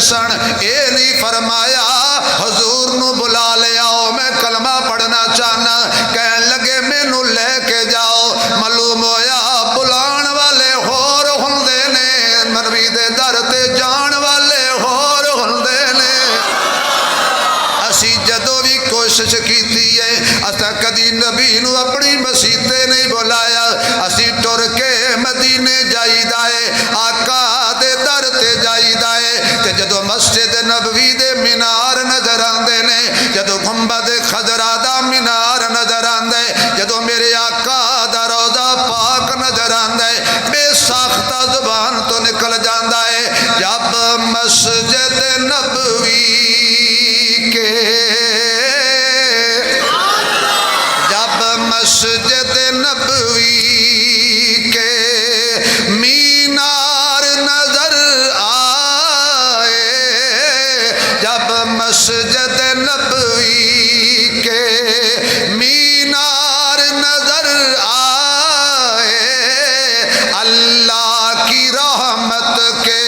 سن، اے نہیں فرمایا حضور نو بلا لے آؤ میں کلمہ پڑھنا چاہنا، کہن لگے مینوں لے کے جاؤ، معلوم ہویا بلان والے ہور ہوندے نے، نبی دے در تے جان والے ہور ہوندے نے۔ اسی جدوں بھی کوشش کیتی ہے اساں کدی نبی نو اپنی مسیح تے نہیں بلایا، اسی ٹر کے مدینے جائیدا ہے، آقا دے در تے جائیدا ہے، تے جدوں مسجد نبوی دے مینار نظر آندے نے، جدوں گنبد خضرا دا مینار نظر آندا ہے، جدوں میرے آقا دا روضہ پاک نظر آندا ہے، بے ساختہ زبان تو نکل جاندا ہے، جب مسجد نبوی کے مسجد نبوی کے مینار نظر آئے، جب مسجد نبوی کے مینار نظر آئے، اللہ کی رحمت کے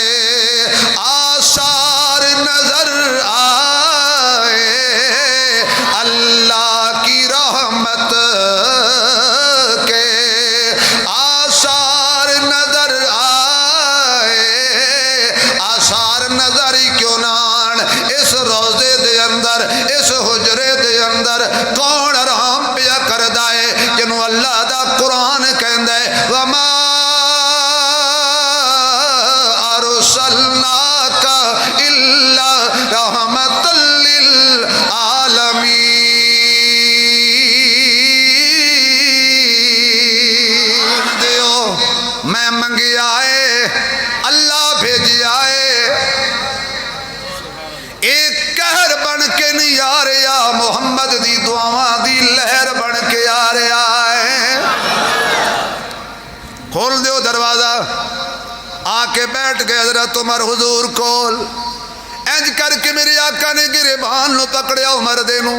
آثار نظر آئے، اللہ کی رحمت کھول دیو دروازہ، آ کے بیٹھ گئے حضرت عمر حضور کول، انج کر کے میرے آقا نے گریبان نو پکڑیا عمر دے نو،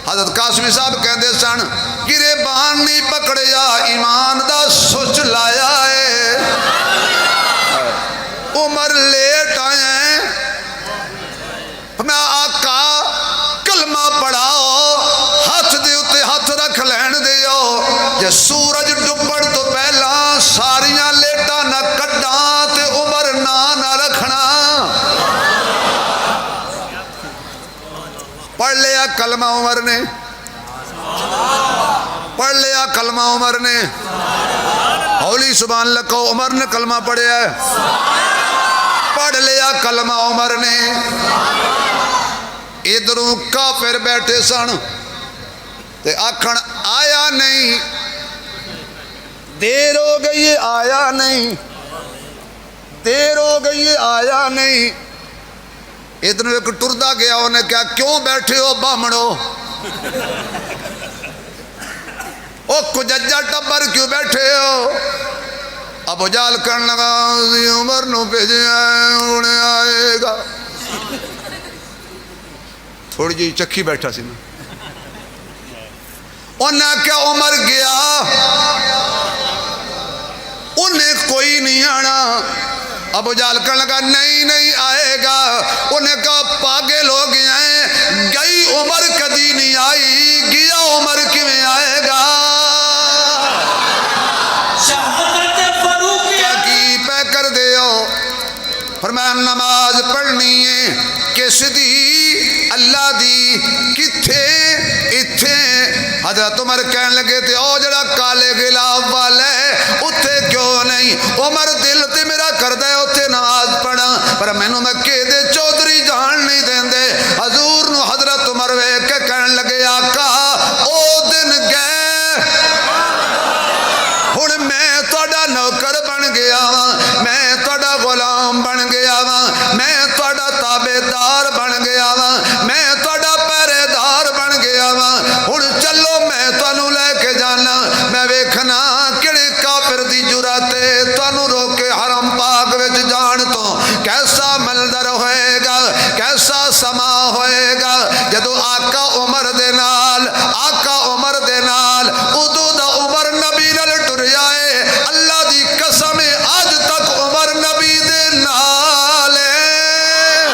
حضرت قاسمی صاحب کہندے سن گریبان نہیں پکڑیا ایمان دا سوچ لایا ہے، عمر لیٹ آئے ہیں، میں آقا کلمہ پڑھاؤ، ہاتھ دے اتے ہاتھ رکھ لین دیو، جے سورج ڈبڑ تو پہلا ساریاں لیٹا نہ کڈاں تے عمر نہ رکھنا۔ پڑھ لیا کلمہ عمر نے، پڑھ لیا کلمہ عمر نے، ہولی سبحان اللہ کو عمر نے کلمہ پڑھیا ہے، پڑھ لیا کلمہ عمر نے۔ ادھروں کافر بیٹھے سن تے آکھن آیا نہیں، دیر ہو گئی آیا نہیں، دیر ہو گئی آیا نہیں۔ ادھر ایک ٹردہ گیا انہیں کہا کیوں بیٹھے ہو بامڑو، او کججا ٹبر کیوں بیٹھے ہو؟ ابو جہل کرن لگا عمر نو بھیجے انہیں آئے گا، تھوڑی جی چکھی بیٹھا سی نا، انہیں کیا عمر گیا انہیں کوئی نہیں آنا، ابو جہل کرنے لگا نہیں آئے گا، انہیں کہا پاگل ہو گئے ہیں، گئی عمر کدی نہیں آئی، گیا عمر کیویں آئے گا؟ کی پہ کر دیو، فرمایا نماز پڑھنی ہے کس دی؟ اللہ دی، کتھے؟ اتھے۔ حضرت عمر کہنے لگے تھے او جڑا کالے غلاف والے اتھے کیوں نہیں؟ عمر دل تے میرا کردہ ہے اتھے نماز پڑھا، پر مینوں مکے دے چودھری جان نہیں دین دے۔ حضور نو حضرت عمر ویکھ کے کہنے لگے آقا او دن گئے، ہن میں تہاڈا نوکر بن گیا وا، میں تہاڈا غلام بن گیا وا، میں تہاڈا تابعدار بن گیا وا، میں تہاڈا پہرے دار بن گیا وا، ہن چلو میں تانوں لے کے جانا، میں ویکھنا کہڑے کافر دی جرات ہے تانوں روک کے حرم پاک وچ جان تو کیسا منظر ہوئے گا، کیسا سما ہوئے گا جدو آقا عمر دے نال، آقا عمر دے نال ادو دا عمر نبی نال ٹریا ہے، اللہ دی قسم اج تک عمر نبی دے نال ہے۔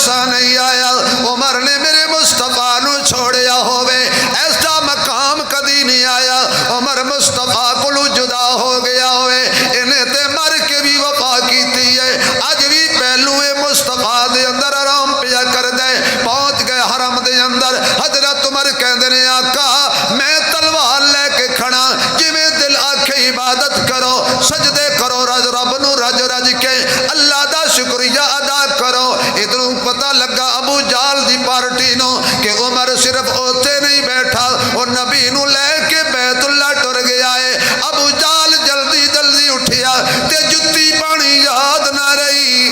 ایسا نہیں آیا عمر نے میرے مصطفیٰ نو چھوڑیا ہوئے، ایسا مقام کدی نہیں آیا عمر مصطفیٰ کو جدا ہو گیا ہوئے، انہیں تے مر کے بھی وفا کیتی ہے، اج بھی پہلو مصطفیٰ دے اندر آرام پیا کر دے، پہنچ گئے حرم دے اندر، حضرت عمر کہندے نے آقا میں تلوار لے کے کھڑا، جویں دل آکھے عبادت کرو، سجدے کرو، رب نو رج رج کے اللہ دا شکریہ ادا کرو۔ ادھروں پتہ لگا ابو جال دی پارٹی نو کہ عمر صرف اوتے نہیں بیٹھا، اور نبی نو لے کے بیت اللہ ٹر گیا ہے۔ ابو جال جلدی جلدی اٹھیا تے جتی پانی یاد نہ رہی،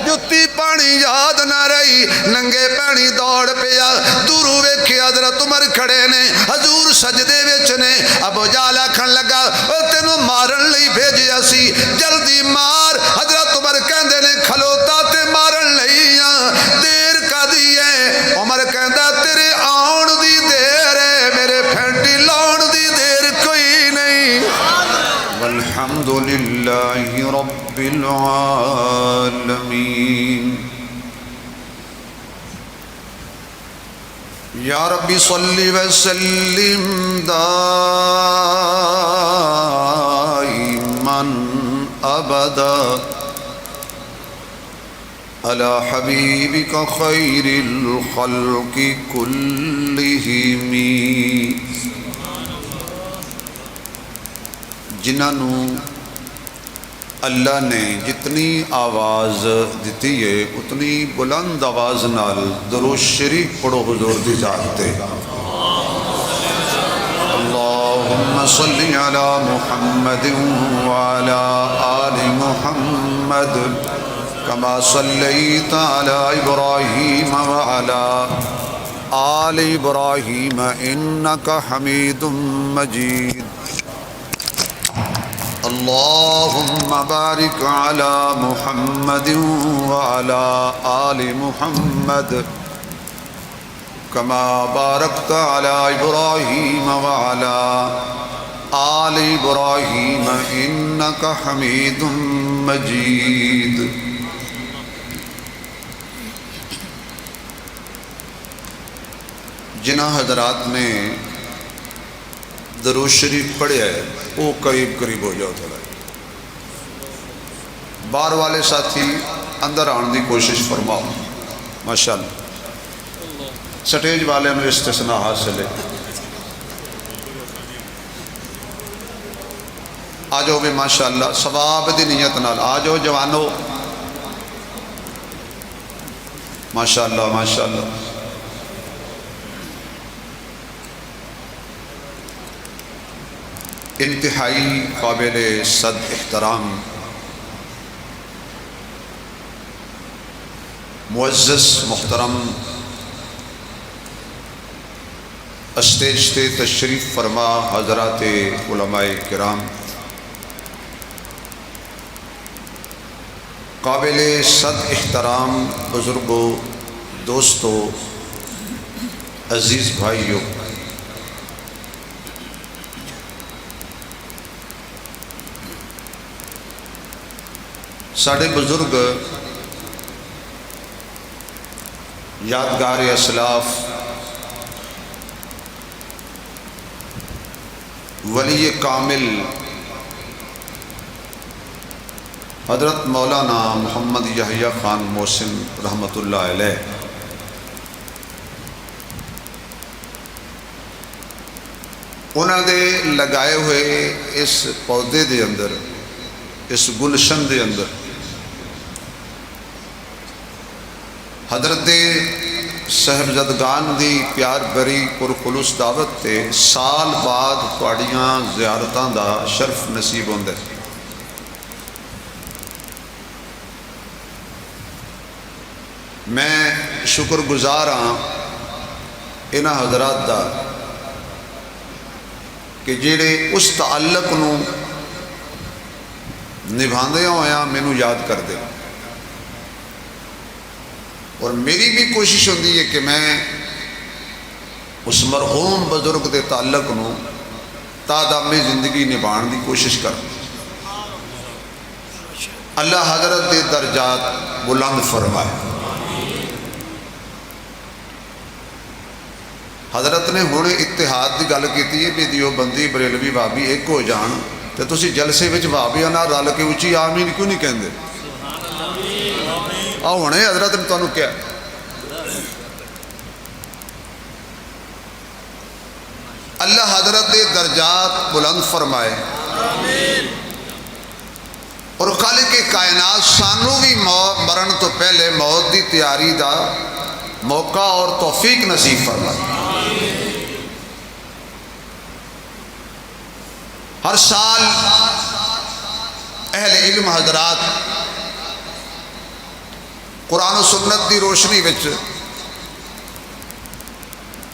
جتی پانی یاد نہ رہی، ننگے پانی دوڑ پیا، دورو ویکھے حضرت عمر کھڑے نے، حضور سجدے وچ نے۔ ابو جال آکھن لگا او تینوں مارن لئی بھیجیا سی، جلدی مار۔ حضرت عمر کہندے نے کھلوتا تے مارن لئی دیر کدی ہے؟ عمر کہندا تیرے آن دی دیر ہے، میرے پھینٹی لاؤن دی دیر کوئی نہیں۔ والحمد للہ رب العالمین۔ یا ربی صلی وسلم دائما ابدا علی حبیبک خیر الخلق کلہم۔ جنہوں اللہ نے جتنی آواز دیتی ہے اتنی بلند آواز نال درود شریف پڑھو حضور دی ذات تے۔ اللہم صلی علی محمد وعلی آل محمد کما صلیت علی ابراہیم وعلی آل ابراہیم انکا حمید مجید۔ اللہم بارک علی محمد وعلی آل محمد کما بارکت علی ابراہیم وعلی آل ابراہیم انکا حمید مجید۔ جنہ حضرات نے درود شریف پڑھیا ہے وہ قریب قریب ہو جاؤ تھوڑا، باہر والے ساتھی اندر آن دی کوشش فرماؤ۔ ماشاءاللہ سٹیج والے نو استثناء حاصل ہے، آ جاؤ بھی ماشاءاللہ ثواب دی نیت نال آ جاؤ جوانو، ماشاءاللہ ماشاءاللہ۔ انتہائی قابل صد احترام معزز محترم اسٹیج تے تشریف فرما حضرات علماء کرام، قابل صد احترام بزرگوں، دوستوں، عزیز بھائیوں، ساڑھے بزرگ یادگار اسلاف ولی کامل حضرت مولانا محمد یحییٰ خان محسن رحمۃ اللہ علیہ انہوں نے لگائے ہوئے اس پودے دے اندر، اس گلشن دے اندر حضرت صاحبزادگان دی پیار بری پرخلوص دعوت تے سال بعد تواڈیاں زیارتاں دا شرف نصیب ہوندا ہے۔ میں شکر گزار ہاں انہاں حضرات دا کہ جڑے اس تعلق نو نبھاندے ہویا مینوں یاد کر دے، اور میری بھی کوشش ہوتی ہے کہ میں اس مرحوم بزرگ دے تعلق نو تا دامِ زندگی نبھان دی کوشش کروں۔ اللہ حضرت دے درجات بلند فرمائے۔ حضرت نے ہن اتحاد کی گل کی ہے بھی دیوبندی بریلوی وہابی ایک ہو جان، تو تسی جلسے وچ وہابیاں نال رل کے اچھی آمین کیوں نہیں کہندے؟ ہنے حضرت نے تانوں کیا اللہ حضرت دے درجات بلند فرمائے اور خالق کائنات سانوں بھی مرن تو پہلے موت دی تیاری دا موقع اور توفیق نصیب فرمائے۔ ہر سال اہل علم حضرات قرآن و سنت دی روشنی وچ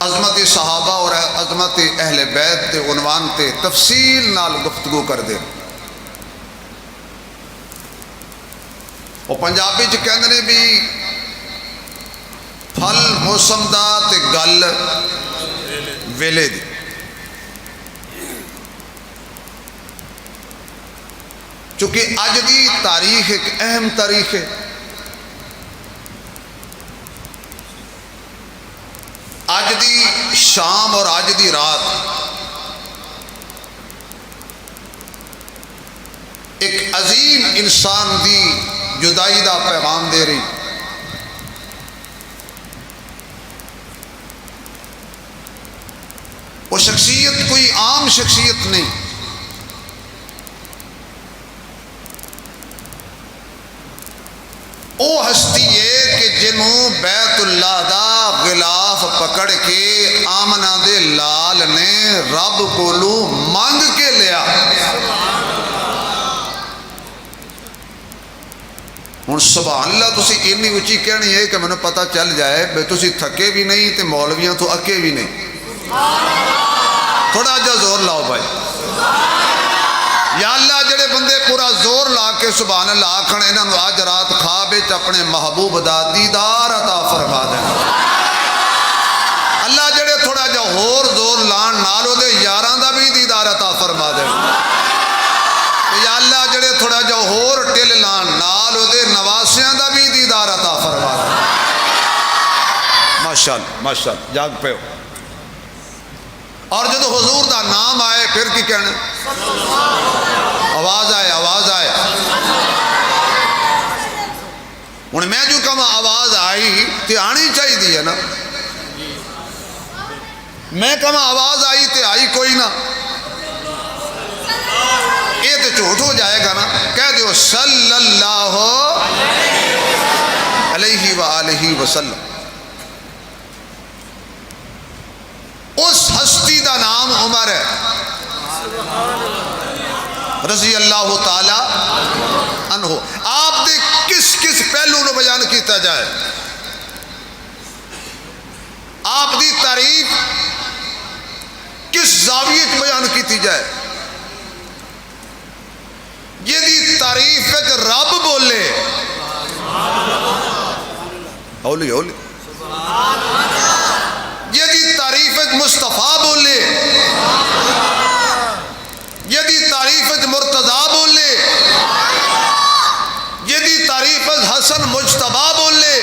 عظمت صحابہ اور عظمت اہل بیت دے عنوان تے تفصیل نال گفتگو کر دے۔ وہ پنجابی چ کہندے نے بھی پھل موسم دا تے گل ویلے دی۔ چونکہ اج دی تاریخ ایک اہم تاریخ ہے، اج دی شام اور اج دی رات ایک عظیم انسان دی جدائی دا پیغام دے رہی۔ وہ شخصیت کوئی عام شخصیت نہیں، وہ ہستی ہے کہ جنہوں بیت اللہ دا غلاف پکڑ کے آمنہ دے لال نے رب کولو مانگ کے لیا۔ ہن سبحان اللہ تسی اتنی اچھی کہنی ہے کہ میں نے پتہ چل جائے بے تسی تھکے بھی نہیں تے مولویاں تو اکے بھی نہیں۔ تھوڑا جا زور لاؤ بھائی، یا اللہ جڑے بندے پورا زور لا کے سبحان اللہ آکھن انہاں نوں اج رات خواب وچ اپنے محبوب دا دیدار عطا فرما دے۔ اللہ جڑے تھوڑا جا ہور زور لان نال او دے یاراں دا بھی دیدار عطا فرما دے۔ یا اللہ جڑے تھوڑا جا ہور ٹل لان نال او دے نواسیاں دا بھی دیدار عطا فرما دے۔ ماشاءاللہ ماشاءاللہ جاگ پہ ہو۔ اور جب حضور دا نام آئے پھر کی کہنا؟ آواز آئے آواز آئے۔ ہن میں جو کہاں آواز آئی تے آنی چاہیے دی ہے نا، میں کہاں آواز آئی تے آئی کوئی نہ، یہ تے جھوٹ ہو جائے گا نا۔ کہہ دیو صلی اللہ علیہ وآلہ وسلم۔ اس ہستی دا نام عمر ہے رضی اللہ تعالی عنہ۔ آپ دے کس کس پہلو نو بیان کیتا جائے، آپ دی تعریف کس زاویے بیان کیتی جائے، یہ دی تعریف وچ رب بولے ہولی ہولی، یہ دی تعریف مصطفیٰ بولے، یہ دی تعریف مرتضیٰ بولے، یہ دی تعریف حسن مجتبہ بولے،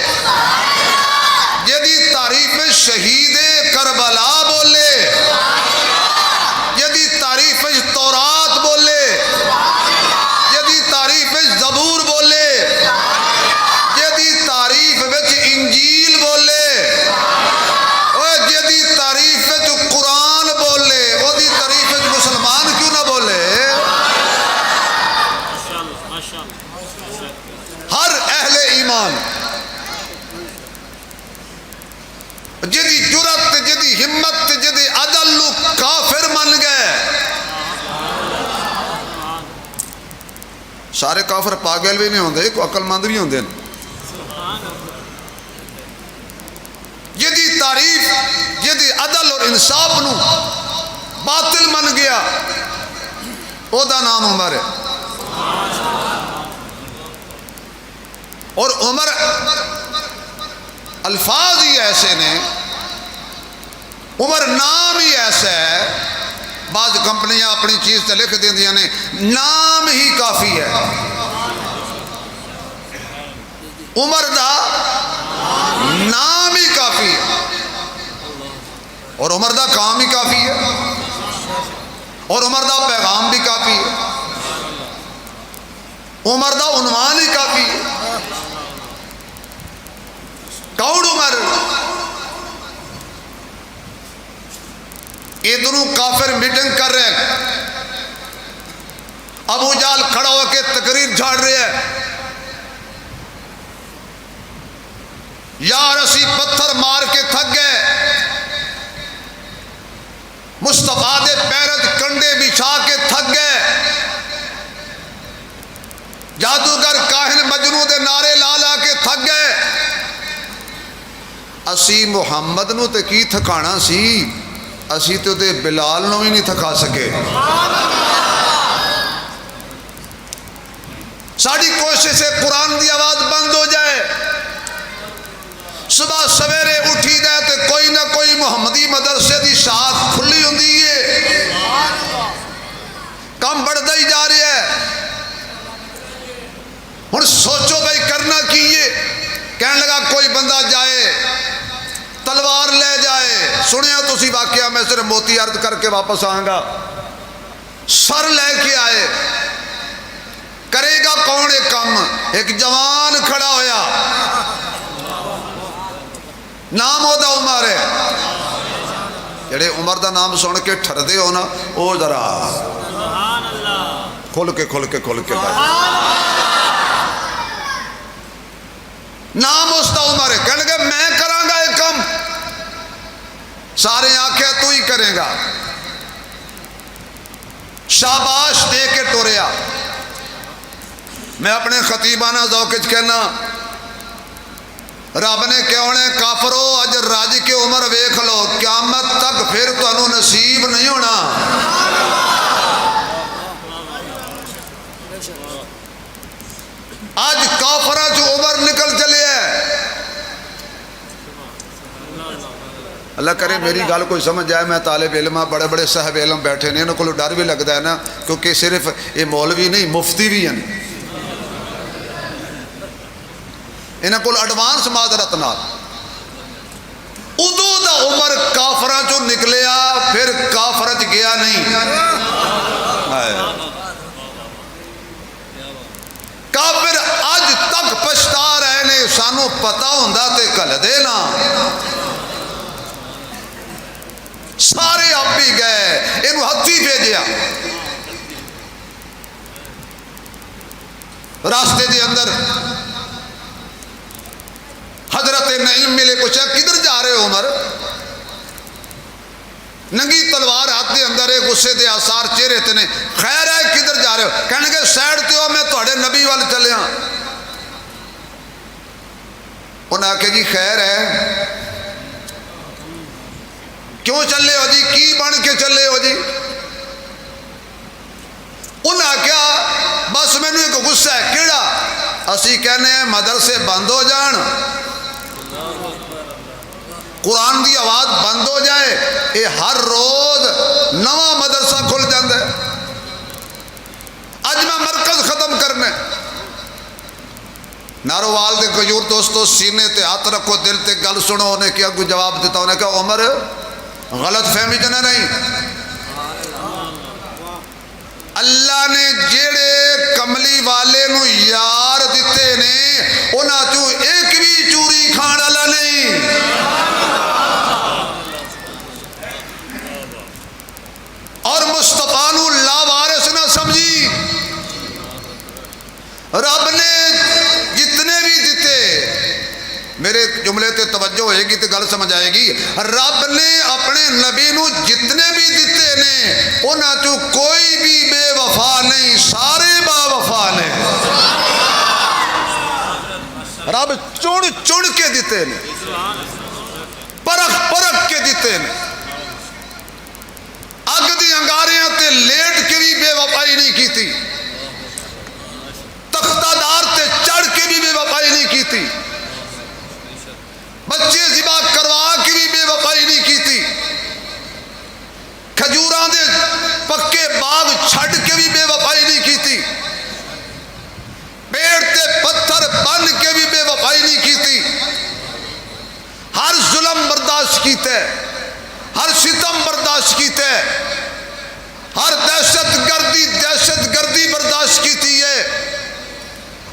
یہ دی تعریف شہید کربلا بولے، یہ دی تعریف تورات بولے، یہ دی تعریف زبور بولے، یہ دی تعریف انجیل بولے، جدی تعریف جو قرآن بولے، وہ دی تعریف مسلمان کیوں نہ بولے؟ ہر اہل ایمان جدی جرت جدی ہمت جدی عدل کافر من گئے۔ سارے کافر پاگل بھی نہیں ہوندے، کوئی عقل مند بھی ہوندے۔ جدی تعریف جدی عدل اور انصاف نو باطل من گیا، او دا نام عمر ہے۔ اور عمر الفاظ ہی ایسے نے، عمر نام ہی ایسا ہے، بعض کمپنیاں اپنی چیز تے لکھ دیندیاں نے نام ہی کافی ہے۔ عمر دا نام ہی کافی ہے اور عمر دا کام ہی کافی ہے اور عمر دا پیغام بھی کافی ہے، عمر دا عنوان ہی کافی ہے۔ کون عمر؟ ادھروں کافر میٹنگ کر رہے ہیں، ابو جہل کھڑا ہو کے تقریر جھاڑ رہے ہیں، یار اسی پتھر مار کے تھک گئے، مصطفیٰ دے پیرت کنڈے بچھا کے تھک گئے، جادوگر کاہن مجنوں دے نعرے لا لا کے تھک گئے، اسی محمد نو تے کی تھکانا سی، اسی تو دے بلال نو ہی نہیں تھکا سکے۔ ساری کوشش ہے قرآن دی آواز بند ہو جائے، صبح سویرے اٹھی دے تو کوئی نہ کوئی محمدی مدرسے دی شاخ کھلی ہوندی ہے، کم بڑھتا ہی جا رہا ہے۔ ہن سوچو بھائی کرنا کی ہے؟ کہنے لگا کوئی بندہ جائے تلوار لے جائے، سنیا تسی واقعہ، میں صرف موتی عرض کر کے واپس آؤں گا، سر لے کے آئے، کرے گا کون ایک کام؟ ایک جوان کھڑا ہویا، نام ہوتا عمر ہے، جڑے عمر دا نام سن کے ٹھردے ہو نا، او ذرا کھل کے بھائی، نام اس دا عمر ہے، کہنے گے میں کراں گا ایک کم، سارے آنکھیں تو ہی کرے گا، شاباش دے کے ٹوریا۔ میں اپنے خطیبانہ ذوق وچ کہنا، رب نے کہو نے کافرو اج رج کے عمر ویکھ لو، قیامت تک پھر تانوں نصیب نہیں ہونا۔ اج کافراں چ عمر نکل چلے ہے، اللہ کرے میری گل کوئی سمجھ آئے، میں طالب علم ہاں، بڑے بڑے صاحب علم بیٹھے نے، انہوں کو ڈر بھی لگتا ہے نا، کیونکہ صرف یہ مولوی نہیں مفتی بھی ہیں، انہوں کو ایڈوانس معذرت نال۔ ادو دا عمر کافراں چوں نکلیا، پھر کافرت گیا نہیں، کافر اج تک پچھتا رہے نے، سانو پتا ہوندا تے کل دے نا، سارے آپ بھی گئے، انہوں ہتھی بھیجیا، راستے دے اندر حضرت نعیم ملے، پوچھا کدھر جا رہے ہو عمر؟ ننگی تلوار ہاتھ دے اندر ہے، غصے دے آثار چہرے تے نے، خیر ہے کدھر جا رہے ہو؟ کہنے کے سائڈ تے ہو، میں تہاڈے نبی وال چلے ہاں۔ انہاں آکھیا جی خیر ہے، کیوں چلے ہو جی، کی بن کے چلے ہو جی؟ انہاں آکھیا بس مینوں ایک غصہ ہے، کیڑا؟ اسی کہنے ہیں مدرسے بند ہو جان، قرآن دی آواز بند ہو جائے، یہ ہر روز نواں مدرسہ کھل جاندے، اج میں مرکز ختم کرنے۔ نارووال دے غیور دوستو سینے تے ہاتھ رکھو، دل تے گل سنو، انہیں کیا کوئی جواب دیتا، انہیں کہا عمر غلط فہمی جنہ نہیں، اللہ نے جیڑے کملی والے نو یار دیتے نے، انہاں چوں ایک بھی چوری کھان والا نہیں۔ اور مصطفیٰ نو لاوارث نہ سمجھی، رب نے جتنے بھی دیتے، میرے جملے تے توجہ ہوئے گی تو گل سمجھ آئے گی، رب نے اپنے نبی نو جتنے بھی دیتے نے، انہاں چوں کوئی بھی بے وفا نہیں، سارے با وفا نے، رب چن چن کے دیتے نے، پرکھ پرکھ کے دیتے نے، اگ دی انگاریاں تے لیٹ کے بھی بے وفائی نہیں کی تھی، تختہ دار تے چڑھ کے بھی بے وفائی نہیں کی تھی، بچے ذبح کروا کے بھی بے وفائی نہیں کی تھی، کھجوراں دے پکے باغ چھڑ کے بھی بے وفائی نہیں کی تھی، پیڑ تے پتھر بن کے بھی بے وفائی کیتا ہے، ہر ستم برداشت کیتا ہے، ہر دہشت گردی برداشت کیتی ہے،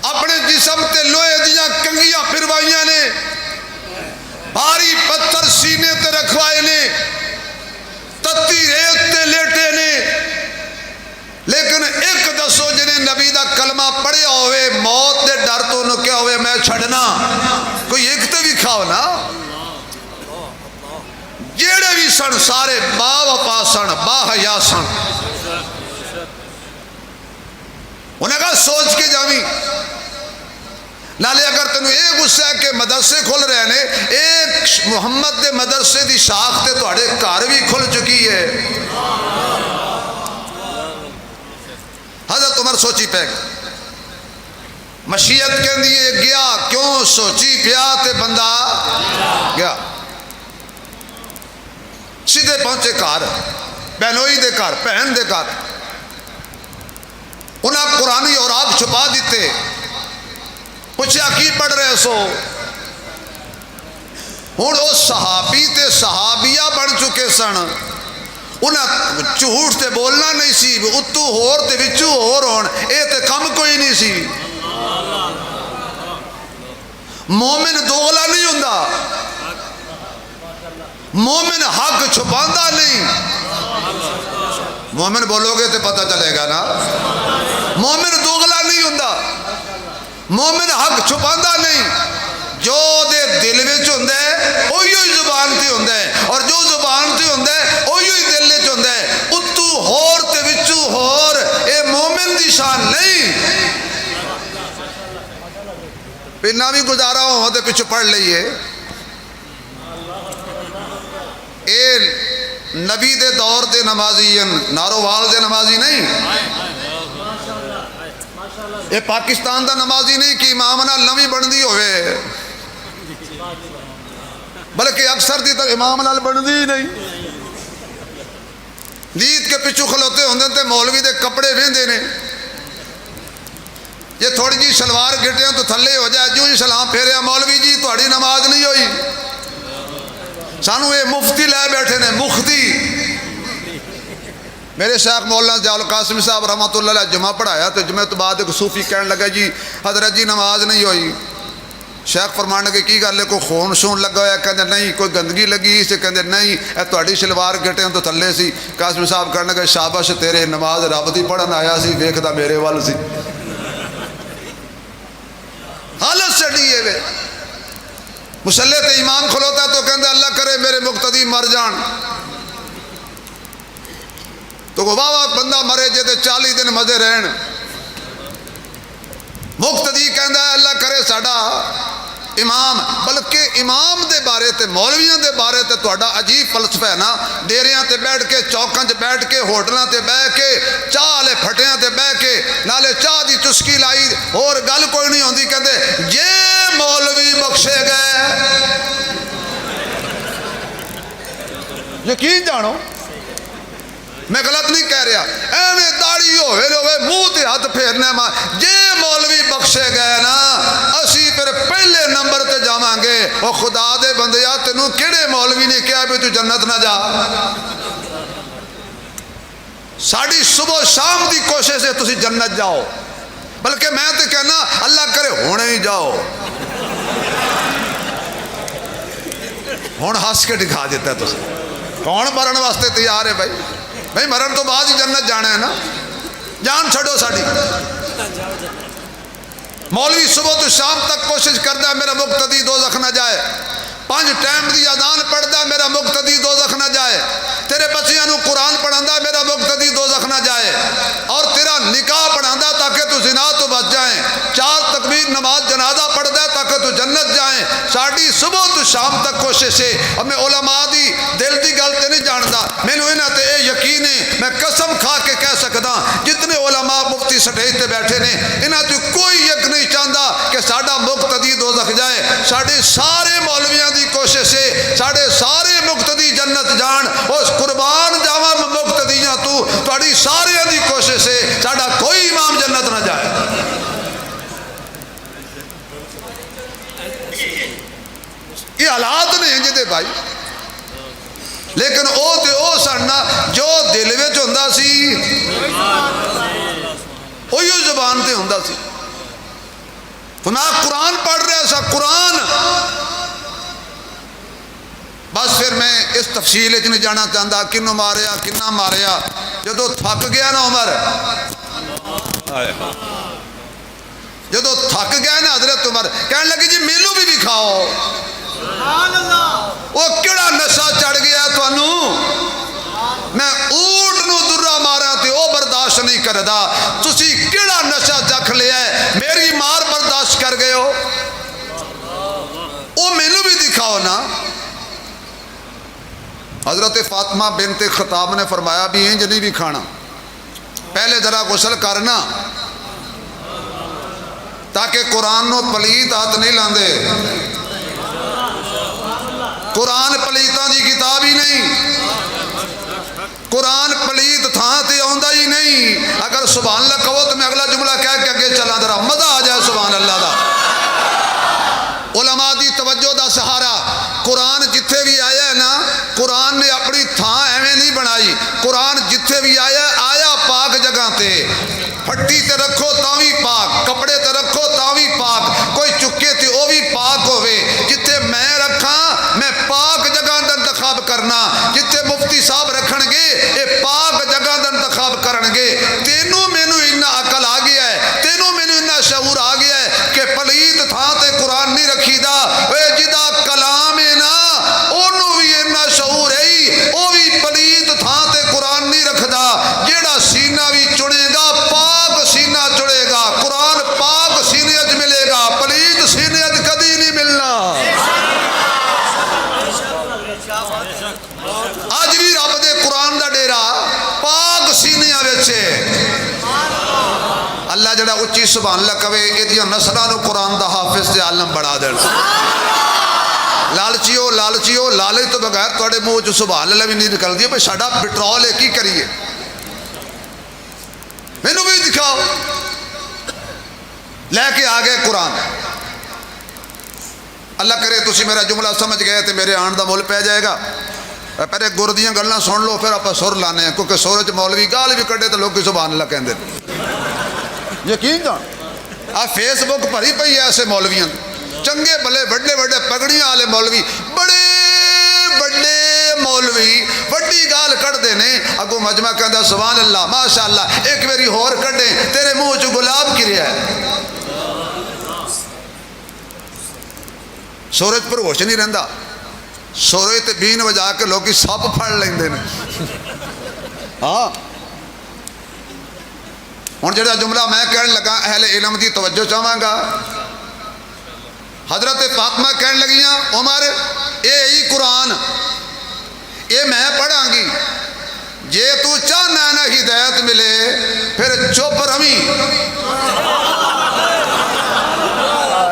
اپنے جسم تے لوہے دیاں کنگیاں پھروائیاں نے، بھاری پتھر سینے تے رکھوائے نے، تتی ریت تے لیٹے نے، لیکن ایک دسو جنہیں نبی دا کلمہ پڑھیا ہوئے موت دے ڈر تو انہوں کیا ہوئے میں چھڑنا، کوئی ایک تے بھی کھاؤ نا، جیڑے بھی سن سارے با وفا سن، با حیا سن۔ انہیں کہا سوچ کے جاویں، نالے اگر تنوں ایک غصہ ہے کہ مدرسے کھل رہے ہیں، ایک محمد دے مدرسے دی شاخ تے تواڈے گھر بھی کھل چکی ہے۔ حضرت عمر سوچی پہ مشیت کے لیے گیا، کیوں سوچی پیا تے بندہ گیا، سیدھے پہنچے گھر، بہنوئی دے گھر، بہن دے گھر، انہیں قرآنی اور آپ چھپا دیتے، پوچھا کی پڑھ رہے سو، ہوں وہ صحابی تے صحابیہ بن چکے سن، انہیں جھوٹ تے بولنا نہیں سی، اتو ہور تے وچو ہور ہون، اے تے کم کوئی نہیں سی۔ مومن دوغلا نہیں ہوندا، مومن حق چھپاندا نہیں، مومن بولو گے تے پتہ چلے گا نا، مومن دوغلا نہیں ہوندا، مومن حق چھپاندا نہیں، جو دے دل وچ ہوندا ہے اوہی زبان تے ہوندا ہے، اور جو زبان تے ہوندا ہے اوہی دل وچ ہوندا ہے، اتو ہور تے وچو ہور، اے مومن دی شان نہیں۔ پھر بھی گزارا ہو تے پیچھے پڑھ لئیے، اے نبی دے دور دے نمازی، نارووال دے نمازی نہیں، یہ پاکستان دا نمازی نہیں کہ امام نال نویں بندی ہوئے، بلکہ اکثر دی تو امام نال بندی نہیں، نیت کے پچھو کھلوتے ہوندے تے مولوی دے کپڑے ویندے نے، یہ تھوڑی جی شلوار گھٹے تو تھلے ہو جائے، جو ہی سلام پھیرے مولوی جی تھوڑی نماز نہیں ہوئی، سانو یہ مفتی لے بیٹھے نے، مفتی۔ میرے شیخ مولانا ضیاء القاسم صاحب رحمۃ اللہ علیہ جمعہ پڑھایا تو جمعہ تو بعد ایک صوفی کہنے لگا جی حضرت جی نماز نہیں ہوئی، شیخ فرمان لگے کی گل ہے، کوئی خون شون لگا ہوا ہے، کہندے نہیں، کوئی گندگی لگی اسے، کہندے نہیں، اے تہاڈی شلوار گھٹے تو تھلے سی، قاسم صاحب کہنے لگے شاباش تیرے، نماز رب دی پڑھن آیا سی، ویکھدا میرے وال سی۔ حالت چڑھی ہے، مصلی تے امام کھلوتا تو کہندے اللہ کرے میرے مقتدی مر جان، تو واہ واہ بندہ مرے جے تے 40 دن مزے رہن، مقتدی کہندا ہے اللہ کرے ساڈا امام، بلکہ امام دے بارے تے مولویاں دے بارے تے تہاڈا عجیب فلسفہ ہے نا، ڈیریاں تے بیٹھ کے، چوکاں تے بیٹھ کے، ہوٹلاں تے بیٹھ کے، چاہ والے پھٹیاں تے بیٹھ کے، نالے چاہ دی چسکی لائی، اور گل کوئی نہیں ہوندی، کہندے جے مولوی بخشے گئے، یقین جانو میں غلط نہیں کہہ رہا، ایویں داڑھی ہوئے منہ تے ہاتھ پھیرنے ماں، جے مولوی بخشے گئے نا اسی پھر پہلے نمبر تے جاواں گے، او خدا دے بندیا تینوں کیڑے مولوی نے کہا بھی تو جنت نہ جا، ساڑی صبح شام دی کوشش ہے تسی جنت جاؤ، بلکہ میں تے کہنا اللہ کرے ہونے ہی جاؤ، ہون ہنس کے دکھا دیتا ہے تسی، کون مرن واسطے تیار ہے بھائی مرن تو بعد ہی جنت جانا ہے نا، جان چھڑو ساڑی، مولوی صبح تو شام تک کوشش کرتا ہے میرا مقتدی دوزخ نہ جائے، 5 ٹائم دی اذان پڑھتا ہے میرا مقتدی دوزخ نہ جائے، تیرے بچیاں نو قرآن پڑھاندا ہے میرا مقتدی دوزخ نہ جائے، اور تیرا نکاح پڑھاندا تاکہ تو زنا تو بچ جائیں، 4 تکبیر نماز جنازہ پڑھتا ہے تاکہ تو جنت جائیں، ساڑی صبح تو شام تک کوشش ہے، اب میں علماء دی دل دی گل تے نہیں جاندا، میں نے انہاں تے اے یقین ہے، میں قسم کھا کے کہہ سکدا جتنے علماء مفتی سٹیج تے بیٹھے نے انہاں تے کوئی یک نہیں چاہتا کہ ساڈا مقتدی دوزخ جائے، ساڈے سارے مولویاں دی کوشش ہے ساڈے سارے مقتدی جنت جان، اس قربان جاواں مقتدیاں تو تہاڈی سارے دی کوشش ہے ساڈا کوئی امام جنت نہ جائے۔ یہ حالات نے جدے بھائی لیکن او تے او سننا جو دل وچ ہوندا سی اوہی زبان تے ہوندا سی. میں قرآن پڑھ رہا سا قرآن. بس پھر میں اس تفصیل نہیں جانا چاہتا کنوں ماریا کنا ماریا. جدو تھک گیا نا عمر, جدو تھک گیا نا حضرت عمر کہنے لگے جی میلو بھی دکھاؤ. وہ کیڑا نشہ چڑھ گیا تانوں, میں اونٹ نو درا مارا تے او برداشت نہیں کردا, تسی کیڑا نشہ چکھ لیا ہے, میری مار برداشت کر گئے ہو, او مینوں بھی دکھاؤ نا. حضرت فاطمہ بنت خطاب نے فرمایا بھی انج نہیں بھی کھانا, پہلے ذرا غسل کرنا تاکہ قرآن نو پلیت ہاتھ نہیں لاندے. قرآن پلیتاں دی کتاب ہی نہیں, قرآن پلیت تھان تے آندا ہی نہیں. اگر سبحان اللہ کہو تو میں اگلا جملہ کہہ کے اگے چلا, ذرا مزہ آ جائے سبحان اللہ دا. علماء دی توجہ دا سہارا, قرآن جتھے بھی آیا ہے نا, قرآن نے اپنی تھان ایویں نہیں بنائی. قرآن جتھے بھی آیا آیا پاک جگہ تے, پھٹی تے رکھو تاوی پاک, کپڑے تے رکھو تاوی پاک, کوئی چکے تے او بھی پاک ہوئے. جتھے میں رکھاں میں پاک جگہ دا انتخاب کرنا, جتھے مفتی صاحب رکھن گے اے پاک جگہ دا انتخاب کرن گے. تینوں مینوں اتنا عقل آ گیا ہے, تینوں مینوں اتنا شعور آ گیا ہے کہ پلیت تھان تے قرآن نہیں رکھی دا. اے جدا کلام ہے نا اونوں بھی اتنا شعور ہے, او بھی پلیت تھان تے قرآن نہیں رکھدا. جیڑا سینہ بھی چنے گا پاک سینہ چڑے گا, قرآن پاک سینے اج ملے گا, پلیت سینے اج کدی نہیں ملنا. اج بھی رب دے قرآن دا ڈیرا پاک سینیاں وچ ہے. اللہ جڑا اچھی سبحان اللہ کہے ایدیاں نسلاں نو قرآن دا حافظ تے عالم بڑھا دین. لالچیو لالچیو لالچ تو بغیر تواڈے منہ چ سبحان اللہ بھی نہیں نکلدی. بھئی ساڈا پٹرول ہے کی کریے, مینوں بھی دکھاؤ. لے کے آ گئے قرآن. اللہ کرے تسی میرا جملہ سمجھ گئے تو میرے آن دا مول پہ جائے گا. پہلے گر دیاں گلاں سن لو پھر آپ سر لانے ہیں, کیونکہ سورج مولوی گال بھی کڈے تو لوگ سبحان اللہ کہندے. یقین جان آ فیس بک بھری پئی ہے ایسے مولویاں, چنگے بھلے بڑے بڑے پگڑیاں والے مولوی, بڑے بڑے مولوی بڑی گال کڈتے ہیں, اگوں مجمع کہندا سبحان اللہ ماشاء اللہ, ایک میری ہور کڈے تیرے منہ چ گلاب گریا ہے. سورج پر ہوش نہیں رہندا, سورج تے بین وجا کے لوگ سپ پھڑ لیندے نے. ہاں ہن جڑا جملہ میں کہن لگا اہل علم دی توجہ چاہواں گا. حضرت فاطمہ کہن لگیاں عمر اے ہی قرآن اے میں پڑھاں گی, جے تو چاہنا نا ہدایت ملے پھر چپ رویں.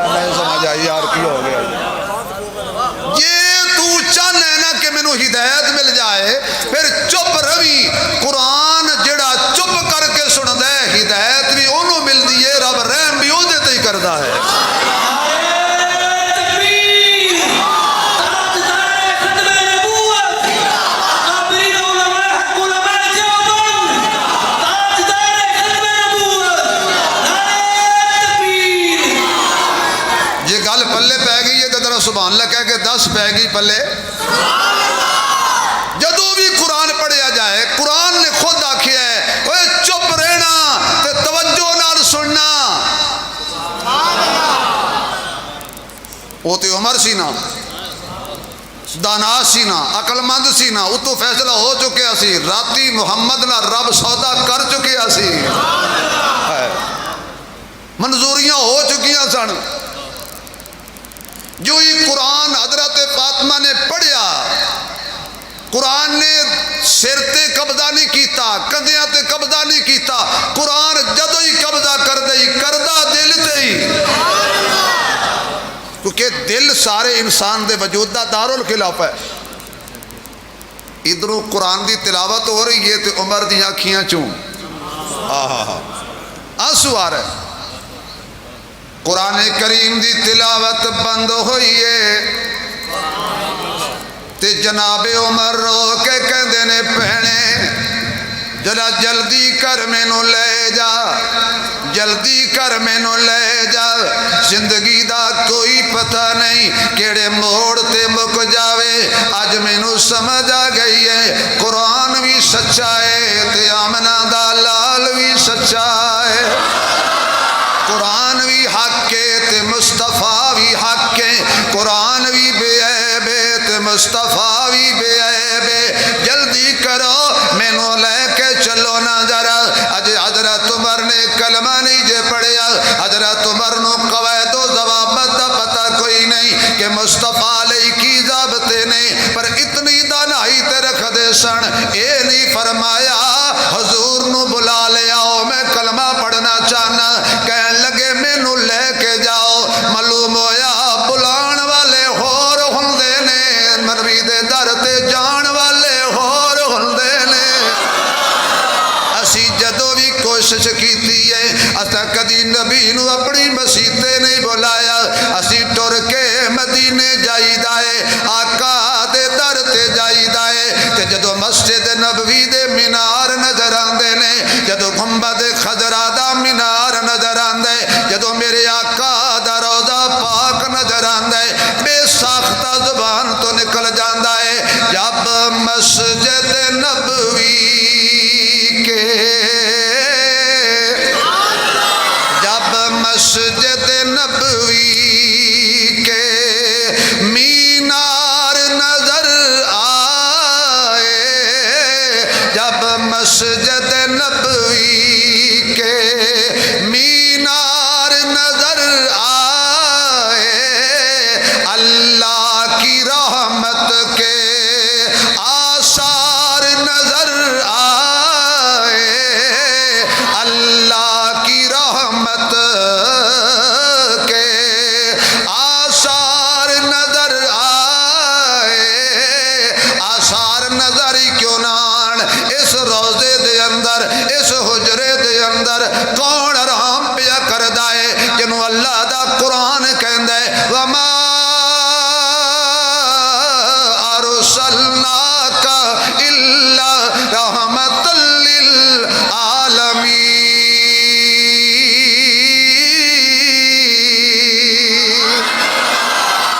نہیں سمجھ آئی یار کی ہو گیا. جے تو چاہنا نا کہ مینوں ہدایت مل جائے پھر چپ رویں. قرآن جڑا چپ کر کے سندا ہے ہدایت بھی انہوں ملدی ہے, رب رحم بھی اودے تے ہی کردا ہے. سبحان اللہ کہہ کے 10 پہ گئی پلے. جدو بھی قرآن پڑھیا جائے قرآن نے خود آکھیا ہے اوے چپ رہنا تے توجہ نال سننا. وہ تے عمر سی نا, دانا سی نا, عقل مند سی نا, اتو فیصلہ ہو چکیا سی, راتی محمد نہ رب سودا کر چکیا سی, منظوریاں ہو چکیاں سن. جو ہی قرآن حضرت فاطمہ نے پڑھیا, قرآن نے سر تے قبضہ نہیں کیتا, کندھیاں تے قبضہ نہیں کیتا. قرآن جدو ہی قبضہ کر دئی کردہ دل تے ہی, کیونکہ دل سارے انسان دے وجود دا دارالخلاف ہے. ادھروں قرآن دی تلاوت ہو رہی ہے تے عمر دی آنکھیاں چوں آنسو آ رہے. قرآن کریم دی تلاوت بند ہوئی ہے, تے جناب عمر رو کے کہندے نے بھینے ذرا جلدی کر مینوں لے جا، جلدی کر مینوں لے جا، زندگی دا کوئی پتہ نہیں کیڑے موڑ تے مک جاوے۔ اج مینوں سمجھ آ گئی ہے قرآن بھی سچا ہے تے آمنہ دا لال بھی سچا ہے، قرآن بھی حق ہے تے مصطفیٰ بھی حق ہے، قرآن بھی بے عیب ہے تے مصطفیٰ بھی بے عیب ہے۔ جلدی کرو مینوں لے کے چلو نا ذرا۔ اج حضرت عمر نے کلمہ نہیں جے پڑھیا، حضرت عمر نو قواعد و ضوابط دا پتہ کوئی نہیں کہ مصطفیٰ علیہ کی ضابطے نے، پر اتنی دانائی تے رکھ دے سن، اے نہیں فرمایا حضور نو بلا لے آؤ میں کلمہ پڑھنا چاہنا، کہن لگے مینوں لے کے جاؤ۔ معلوم ہویا بلان والے ہور ہوندے نے، نبی دے در تے جان والے ہور ہوندے نے۔ اسی جدو بھی کوشش کیتی ہے اسا کدی نبی نو اپنی مسجد تے نہیں بلایا، اسی ٹر کے مدینے جائیدا ہے، آقا دے در تے جائیدا ہے، تے جدو مسجد نبوی دے مینار نظر آندے نے، جدو گنبد خضرا دا مینار نظر آندے، جدو میرے آقا دا روضہ پاک نظر آندے، بے ساختہ زبان تو نکل جاندا ہے جب مسجد نبوی کے، جب مسجد نبوی کے مینار نظر آئے، جب مسجد نبوی کے مینار نظر آئے، اللہ کی رحمت کے آثار نظر آئے، اللہ کی رحمت کے آثار نظر آئے۔ آثار نظر ہی کیوں نہ آن، اس روضے دے اندر اس حجرے دے اندر کون آرام پیا کردا ہے جنوں اللہ دا قرآن کہندا ہے وما ارسلناک الا رحمت للعالمین۔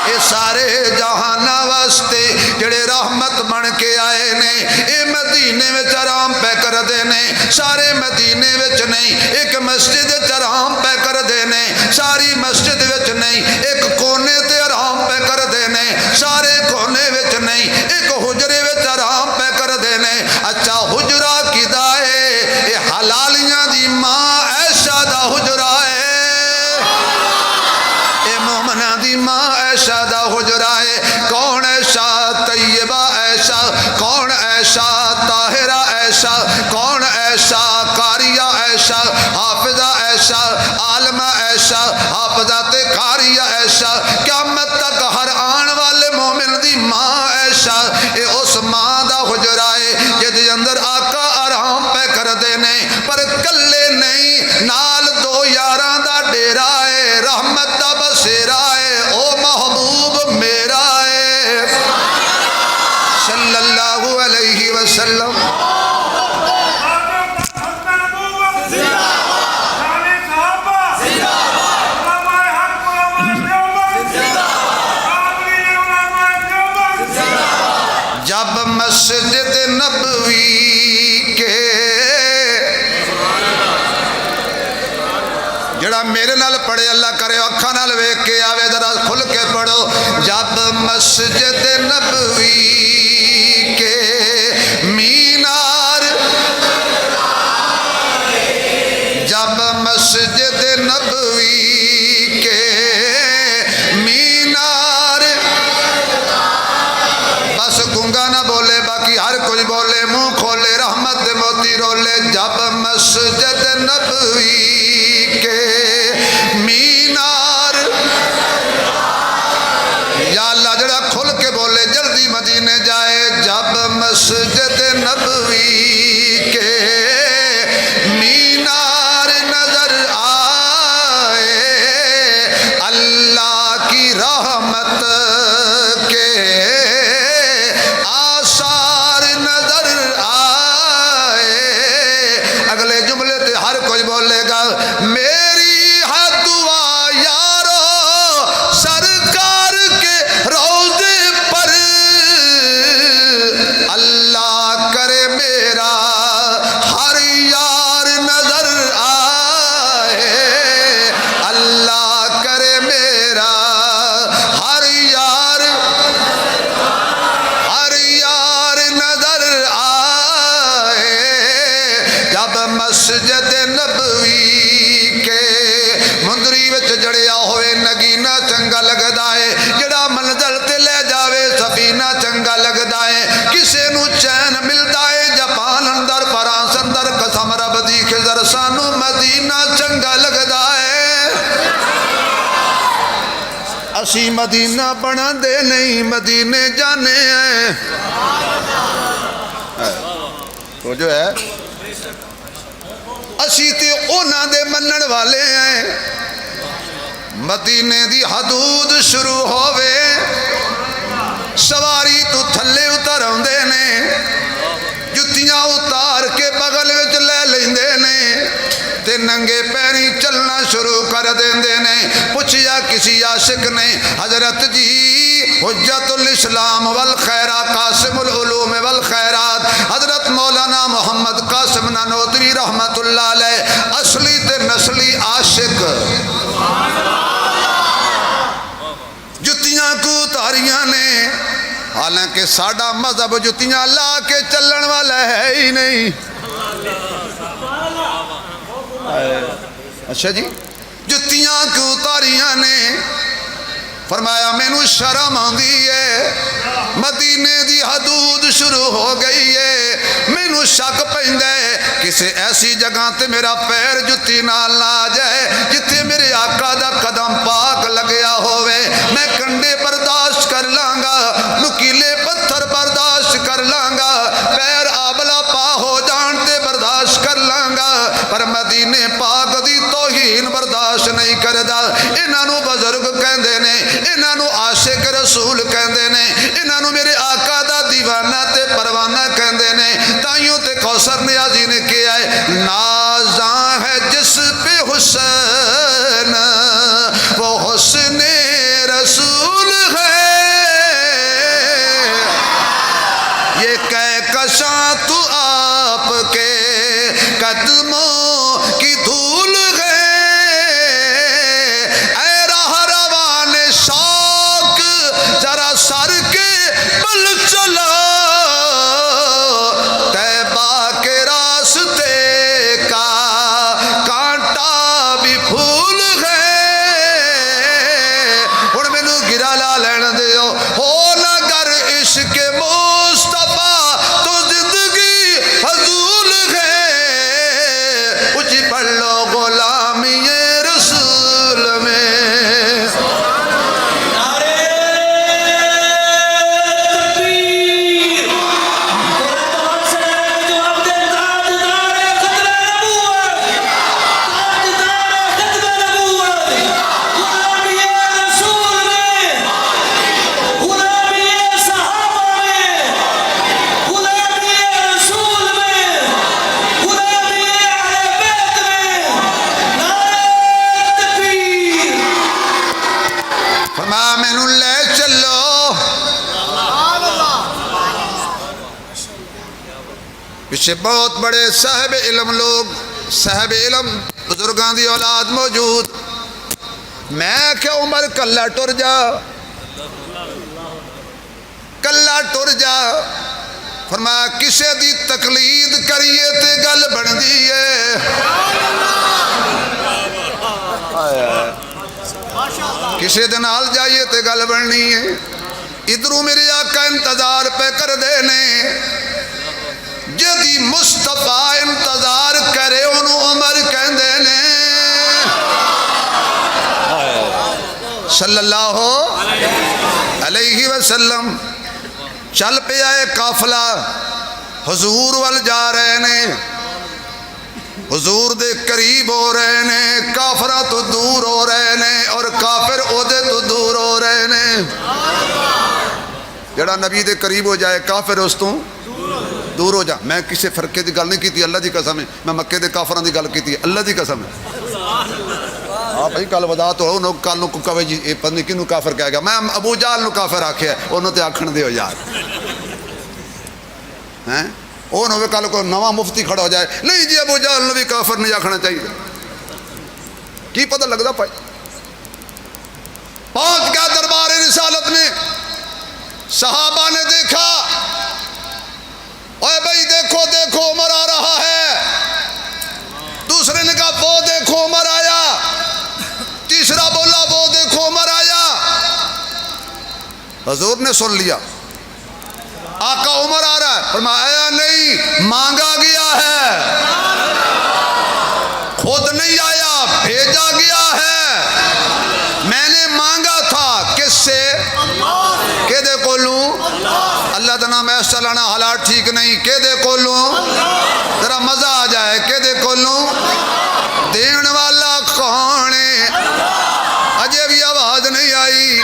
اے سارے جہان واسطے جڑے رحمت بن کے آئے نے، اے مدینے وچ آرام پہ کر دے نے، سارے مدینے وچ نہیں، ایک مسجد وچ آرام پہ کر دے نے، ساری مسجد وچ نہیں، ایک کونے تے آرام پہ کر دے نے، سارے کونے وچ نہیں، ایک حجرے وچ آرام پہ کر دے نے۔ اچھا حجرہ کدا ہے؟ اے حلالیاں دی ماں عائشہ دا حجرہ ہے، اے مومنہ دی ماں عائشہ دا حجرہ ہے۔ کون عائشہ؟ طیبہ عائشہ، کون عائشہ؟ طاہرہ عائشہ، کون عائشہ؟ قاریہ عائشہ، حافظہ عائشہ، عالمہ عائشہ، حافظہ تے قاریہ عائشہ، قیامت تک ہر آن والے مومن دی ماں عائشہ، اے اس ماں دا حجرہ ہے جدے اندر آقا آرام پہ کر دے نے، پر کلے نہیں، نال دو یاراں دا ڈیرا ہے، رحمت دا بسیرا ہے، او محبوب میرا ہے صلی اللہ علیہ وسلم۔ جب مسجد نبوی کے، جڑا میرے نال پڑھے اللہ کرے اکھاں نال ویکھ کے آوے ذرا کھل کے پڑھو۔ جب مسجد نبوی کے مینار، جب مسجد نبوی کے مینار، بس گنگا نہ بولے باقی ہر کوئی بولے، منہ کھولے رحمت دے موتی رولے۔ جب مسجد نبوی کے مینار، یا اللہ جڑا کھل کے بولے جلدی مدینے جائے۔ جب مسجد نبوی کے مینار نظر آئے، اللہ کی رحمت کے اسی مدینہ بنا دے نہیں مدینے جانے ہیں تو جو ہے اسی تے اونا دے منن والے ہیں مدینے دی حدود شروع ہووے سواری تو تھلے اتر آندے نے جتیاں اتار کے بغل وچ لے لیندے نے تے ننگے پیری چلنا شروع کر دیندے نے پوچھیا کسی عاشق نے حضرت جی حجت الاسلام والخیرات قاسم العلوم والخیرات حضرت مولانا محمد قاسم نانوتوی رحمت اللہ علیہ اصلی تے نسلی عاشق جتیاں کو اتاریاں نے حالانکہ ساڈا مذہب جتیاں لا کے چلن والا ہے ہی نہیں اچھا جی جتیاں کیوں اتاریاں نے فرمایا مینوں شرم آندی ہے مدینے دی حدود شروع ہو گئی ہے مینوں شک پیندا ہے کسے ایسی جگہ تے میرا پیر جتی نال نہ آ جائے جتھے میرے آقا دا قدم پاک لگیا ہوئے میں کنڈے برداشت کر لانگا نکیلے پتھر برداشت کر لانگا پیر آبلا پا ہو جان تے برداشت کر لانگا پر مدینے پاک دی توہین برداشت نہیں کردا انہاں نو بزرگ کہندے نے انہاں نو عاشق رسول کہندے نے انہاں نو میرے آقا دا دیوانہ تے پروانہ کہندے نے تائیوں تے کوثر نیازی نے کیا ہے نازاں ہے جس پہ حسین وہ حسن رسول ہے یہ کہکشاں تو آپ کے قدموں کی دھول ہے اے راہ روان شوق ذرا سر کے بل چلا طیبہ کے راستے کا کانٹا بھی پھول ہے ہن مینوں گرا لا لین دیو ہو نہ گر عشق مصطفیٰ تو زندگی فضول ہے اچھی پڑھ لو غلامی رسول میں مینوں لے چلو پیچھے بہت بڑے صاحب علم لوگ صاحب علم بزرگاں دی اولاد موجود میں کہ عمر کلا ٹر جا کلا ٹر جا فرمایا کسے دی تقلید کریے تے گل بندی ہے کسی دن نال جائیے تے گل بننی ہے ادھروں میرے آقا انتظار پہ کر دینے جدی مصطفیٰ انتظار کرے انہوں عمر کہندے نے صلی اللہ علیہ وسلم چل پہ آئے قافلہ حضور وال جا رہے نے حضور دے قریب ہو رہے نے کافرہ تو دور ہو رہے نے اور کافر عہدے تو دور ہو رہے نے جڑا نبی دے قریب ہو جائے کافر اس تو دور ہو جا میں کسی فرقے دی گل نہیں کیتی اللہ دی قسم ہے میں مکے دے کافران دی گل کیتی اللہ دی قسم ہے ہاں بھائی کل ودا تو ہو کل نو کہے جی اے پتہ نہیں کینوں کافر کہے گا میں ابو جہل نو کافر آکھیا انہوں تے آکھن دیو یار ہیں وہ نہ کل کو نواں مفتی کھڑا ہو جائے نہیں جی ابو جہل نو بھی کافر نہیں آکھنا چاہیے کی پتہ لگدا پائی پہنچ گیا دربار رسالت میں صحابہ نے دیکھا اوے بھائی دیکھو دیکھو عمر آ رہا ہے دوسرے نے کہا وہ دیکھو عمر آیا تیسرا بولا وہ دیکھو عمر آیا حضور نے سن لیا آقا عمر آ رہا ہے فرمایا نہیں مانگا گیا ہے خود نہیں آیا بھیجا گیا ہے میں نے مانگا تھا سے کہ دے کولوں اللہ دا نام ایسا لانا حالات ٹھیک نہیں کہ دے کولوں ذرا مزہ آ جائے کہ دے کولوں دین والا کون ہے اجے بھی آواز نہیں آئی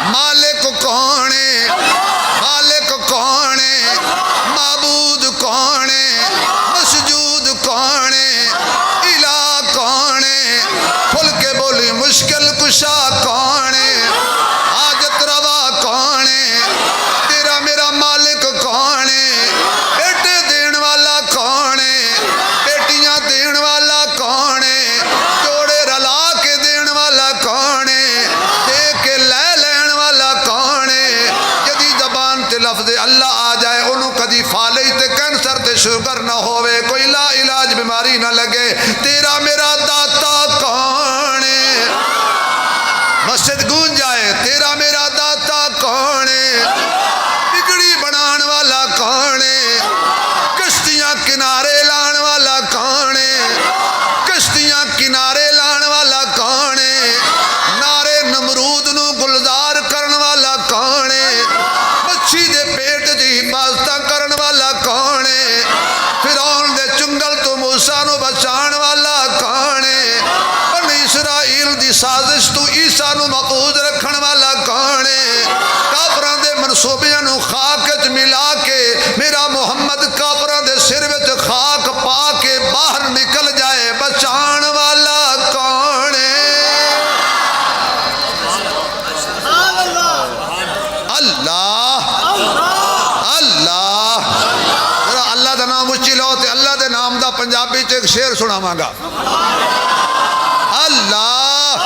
مالک کون ہے خالق کون ہے معبود کون ہے مسجود کون ہے الہ کون ہے کھل کے بولی مشکل کشا کون ہے حاجت روا کون ہے تیرا میرا مالک کون ہے بیٹے دین والا کون ہے بیٹیاں دین والا کون ہے جوڑے رلا کے دین والا کون ہے دے کے لے لین والا کون ہے جدی زبان تے لفظ اللہ آ جائے انہوں کدی فالج تے کینسر تے شوگر نہ ہوئے کوئی لا علاج بیماری نہ لگے تیرا میرا داتا کون ہے مسجد گونج جائے تیرا میرا داتا کون ہے بگڑی بنان والا کون ہے کشتیاں کنارے لان والا کون ہے کشتیاں کنارے لان والا کون ہے نارے نمرود نو گلزار کرن والا کون ہے مچھی دے پیٹ دی حفاظت کرن والا کون ہے فرعون دے چنگل تو موسیٰ نو بچان والا کون ہے بنی اسرائیل دی سازش تو عیسیٰ نو محفوظ رکھن والا کون ہے کافران دے منصوبیاں نو خاک وچ ملا کے میرا محمد کافران دے سر وچ خاک پا کے باہر نکل جائے بچان والا کون ہے اللہ اللہ ذرا اللہ دا نام اچھی لو تے اللہ دے نام دا پنجابی چ ایک شعر سناواں گا اللہ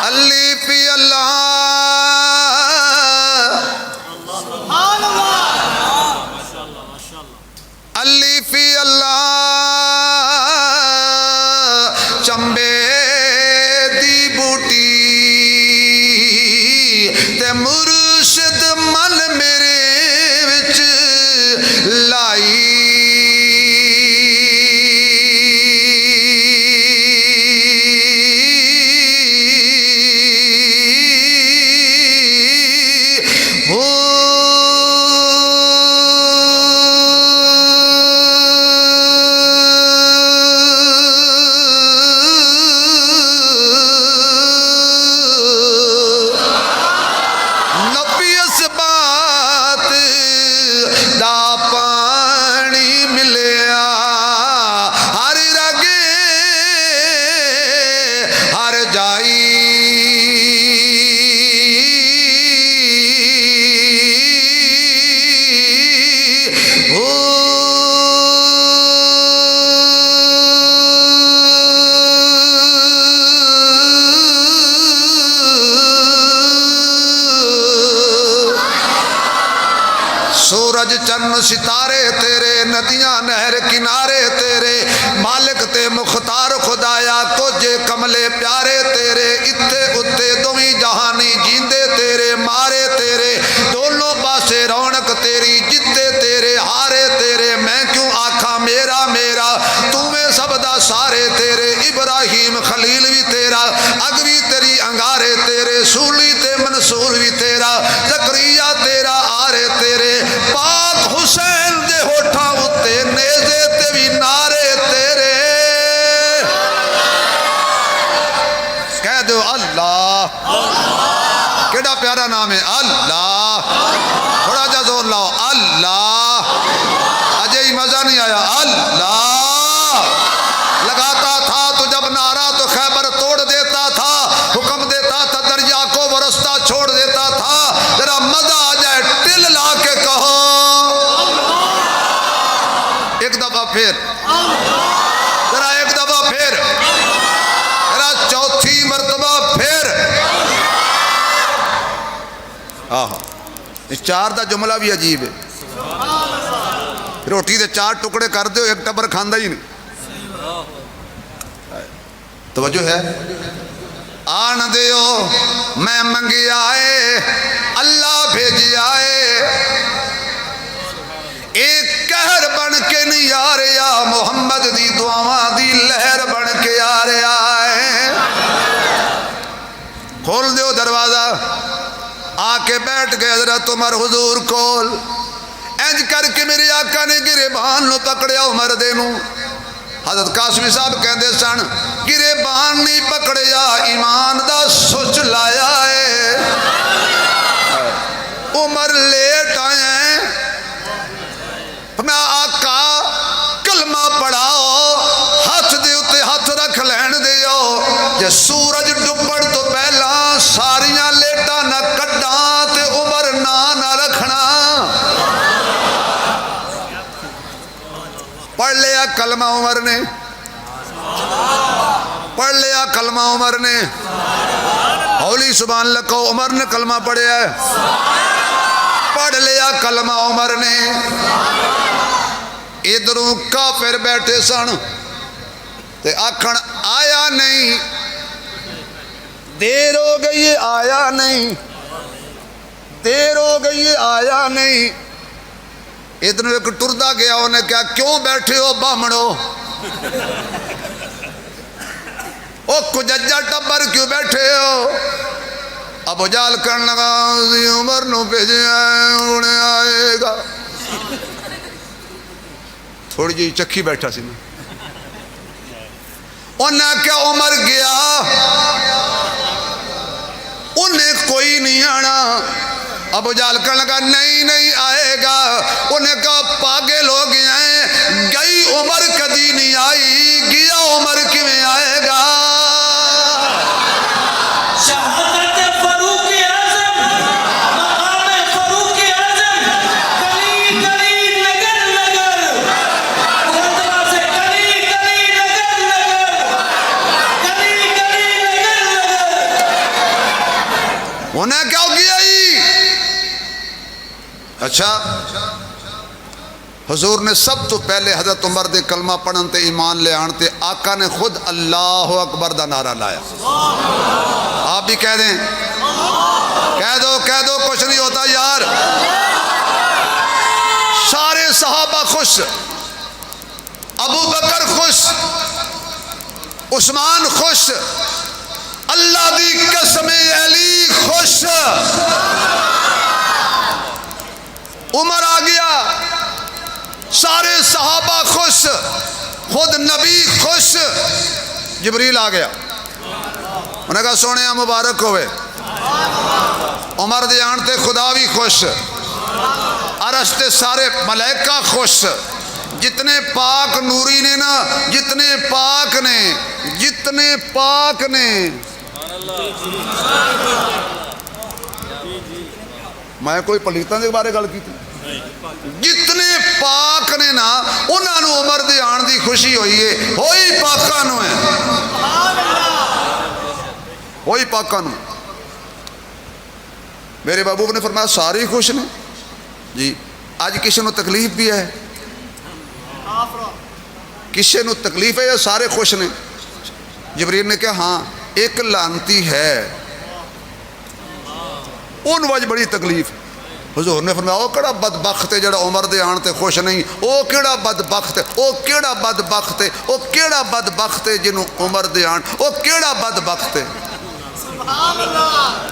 علی پی اللہ علی فی اللہ چمبے دی بوٹی تے مرشد من میرے وچ لائی سورج چند ستارے تیرے ندیاں نہر کنارے تیرے مالک تے مختار خدایا کجے کملے پیارے تیرے اتے اتے دویں جہانی جیندے تیرے مارے تیرے دونوں پاسے رونق تیری جتے تیرے ہارے تیرے میں کیوں آکھا میرا میرا تمہیں سب دا سارے تیرے ابراہیم خلیل بھی تیرا اگوی تیری انگارے تیرے سولی تے منصور بھی تیرا زکریا تیرا آرے تیرے پاک حسین دے ہوٹھا اتے نیزے تے بھی نارے تیرے کہہ دو اللہ کیڑا پیارا نام ہے اللہ تھوڑا جا زور لاؤ اللہ اجے ہی مزہ نہیں آیا اللہ لگاتا تھا تو جب نعرہ تو خیبر توڑ دیتا تھا حکم دیتا تھا دریا کو وہ رستہ چھوڑ دیتا تھا ذرا مزہ آ جائے ٹل لا کے کہو ایک دفعہ پھر ذرا ایک دفعہ پھر ذرا چوتھی مرتبہ پھر اس چار دا جملہ بھی عجیب ہے روٹی دے چار ٹکڑے کر دیو ایک ٹبر کھاندہ ہی نہیں توجہ ہے آن دیو میں منگی آئے اللہ بھیجی آئے ایک کہر بن کے نہیں آ رہا محمد دی دعاواں دی لہر بن کے آ رہا ہے کھول دیو دروازہ دروازہ آ کے بیٹھ گئے حضرت عمر حضور کول انج کر کے میرے آقا نے گریبان نو پکڑیا عمر دے نو حضرت قاسمی صاحب کہندے سن گریبان نہیں پکڑیا ایمان دا سوچ لایا ہے عمر لیٹ آئے ہیں میں آقا کلمہ پڑھاؤ ہاتھ دے اتے ہاتھ رکھ لین دیو جے سورج ڈبڑ تو پہلا ساریاں لیٹا نہ کڈاں تے عمر نہ رکھنا پڑھ لیا کلمہ عمر نے پڑھ لیا کلمہ عمر نے ہولی سبحان اللہ کو عمر نے کلمہ پڑھیا ہے پڑھ لیا کلمہ عمر نے ادھروں کافر بیٹھے سن تے آکھن آیا نہیں دیر ہو گئی آیا نہیں دیر ہو گئی آیا نہیں ادھر ایک ٹردا گیا انہیں کہا کیوں بیٹھے ہو بامڑو او کججا ٹبر کیوں بیٹھے ہو ابو جال کرنے لگا عمر نو بھیجے انہیں آئے گا تھوڑی جی چکھی بیٹھا سی نا انہیں کیا عمر گیا انہیں کوئی نہیں آنا ابو جال کرنے لگا نہیں آئے گا انہیں کہا پاگل ہو گئے ہیں گئی عمر کدی نہیں آئی گیا عمر کیویں آئے گا شہادت فاروق اعظم مقام فاروق اعظم گلی گلی نگر نگر خطرہ سے گلی گلی نگر نگر گلی گلی نگر نگر انہیں کیا ہو گیا اچھا حضور نے سب تو پہلے حضرت عمر دے کلمہ پڑھن تے ایمان لے آن تے آقا نے خود اللہ اکبر دا نعرہ لایا آپ بھی کہہ دیں کہہ دو کچھ نہیں ہوتا یار سارے صحابہ خوش ابو بکر خوش عثمان خوش اللہ دی قسم علی خوش عمر آ گیا سارے صحابہ خوش خود نبی خوش جبریل آ گیا انہیں کہا سونے مبارک ہوئے عمر دے آن تے خدا بھی خوش عرش تے سارے ملائکہ خوش جتنے پاک نوری نے نا جتنے پاک نے میں کوئی پلیتاں دے بارے گل کی تھی جتنے پاک نے نا انہاں نو عمر دے آن دی خوشی ہوئی ہے ہوئی پاکاں نو ہے ہوئی پاکاں نو میرے محبوب نے فرمایا سارے خوش نے جی آج کسی نو تکلیف بھی ہے کسی نو تکلیف ہے یا سارے خوش نے جبریل نے کہا ہاں ایک لعنتی ہے ان وجہ بڑی تکلیف حضور نے فرمایا او کیڑا بدبخت ہے جڑا عمر دے آن تے خوش نہیں او کیڑا بدبخت ہے او کیڑا بدبخت ہے او کیڑا بدبخت ہے جنوں عمر دے آن او کیڑا بدبخت ہے سبحان اللہ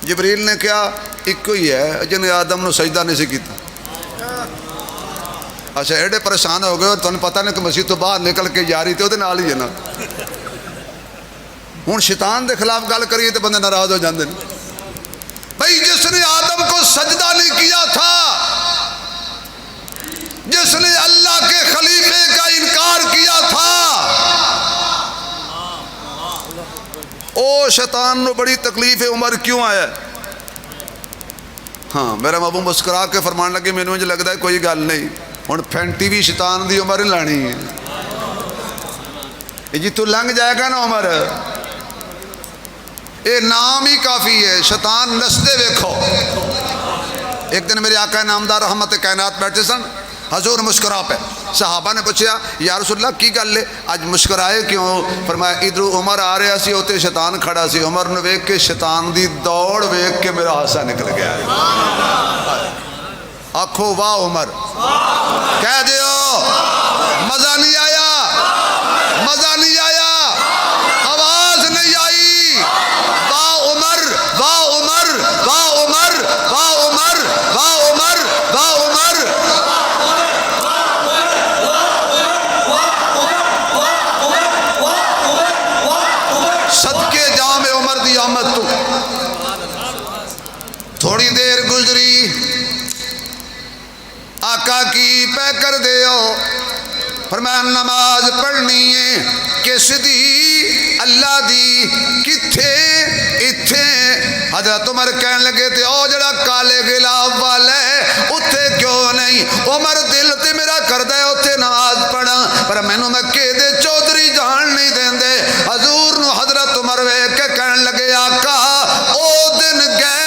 جبریل نے کہا ایک ہی ہے جن آدم نو سجدہ نہیں سی کیتا اچھا ایڈے پریشان ہو گئے تمہیں پتہ نہیں کہ مسیح تو باہر نکل کے جاری تے او دے نال ہی ہے نا ہن شیطان دے خلاف گل کریے تے بندے ناراض ہو جاندے نے بھئی جس نے آدم کو سجدہ نہیں کیا تھا جس نے اللہ کے خلیفے کا انکار کیا تھا او شیطان نو بڑی تکلیف ہے عمر کیوں آیا ہاں میرا محبوب مسکرا کے فرمان لگے میں نے لگتا ہے کوئی گل نہیں ہن پھینٹی بھی شیطان دی عمر نہیں لانی ہے جی تو لنگ جائے گا نا عمر اے نام ہی کافی ہے شیطان نسدے ویکھو ایک دن میرے آقا نامدار رحمت کائنات بیٹھے سن حضور مسکرا پہ صحابہ نے پوچھا یا رسول اللہ کی گل ہے اج مسکرائے کیوں فرمایا ادھر عمر آ رہا سی اوتے شیطان کھڑا سی عمر نے ویکھ کے شیطان دی دوڑ ویکھ کے میرا ہاسا نکل گیا آکھو واہ عمر کہہ دیو مزہ نہیں آیا مزہ نہیں آیا آواز نہیں آئی واہ عمر واہ دی آمد تو تھوڑی دیر گزری آقا کی پہ کر دے ہو فرمایا نماز پڑھنی ہے کس دی اللہ دی کتھے اتھے حضرت عمر کہنے لگے تھے او جڑا کالے غلاف والا ہے اتھے کیوں نہیں عمر دل تے میرا کردہ ہے اتھے نماز پڑھا پر میں نو مکے دے چودھری جان نہیں دیں دے حضور نو حضرت عمر ویکھ کے کہنے لگے آقا او دن گئے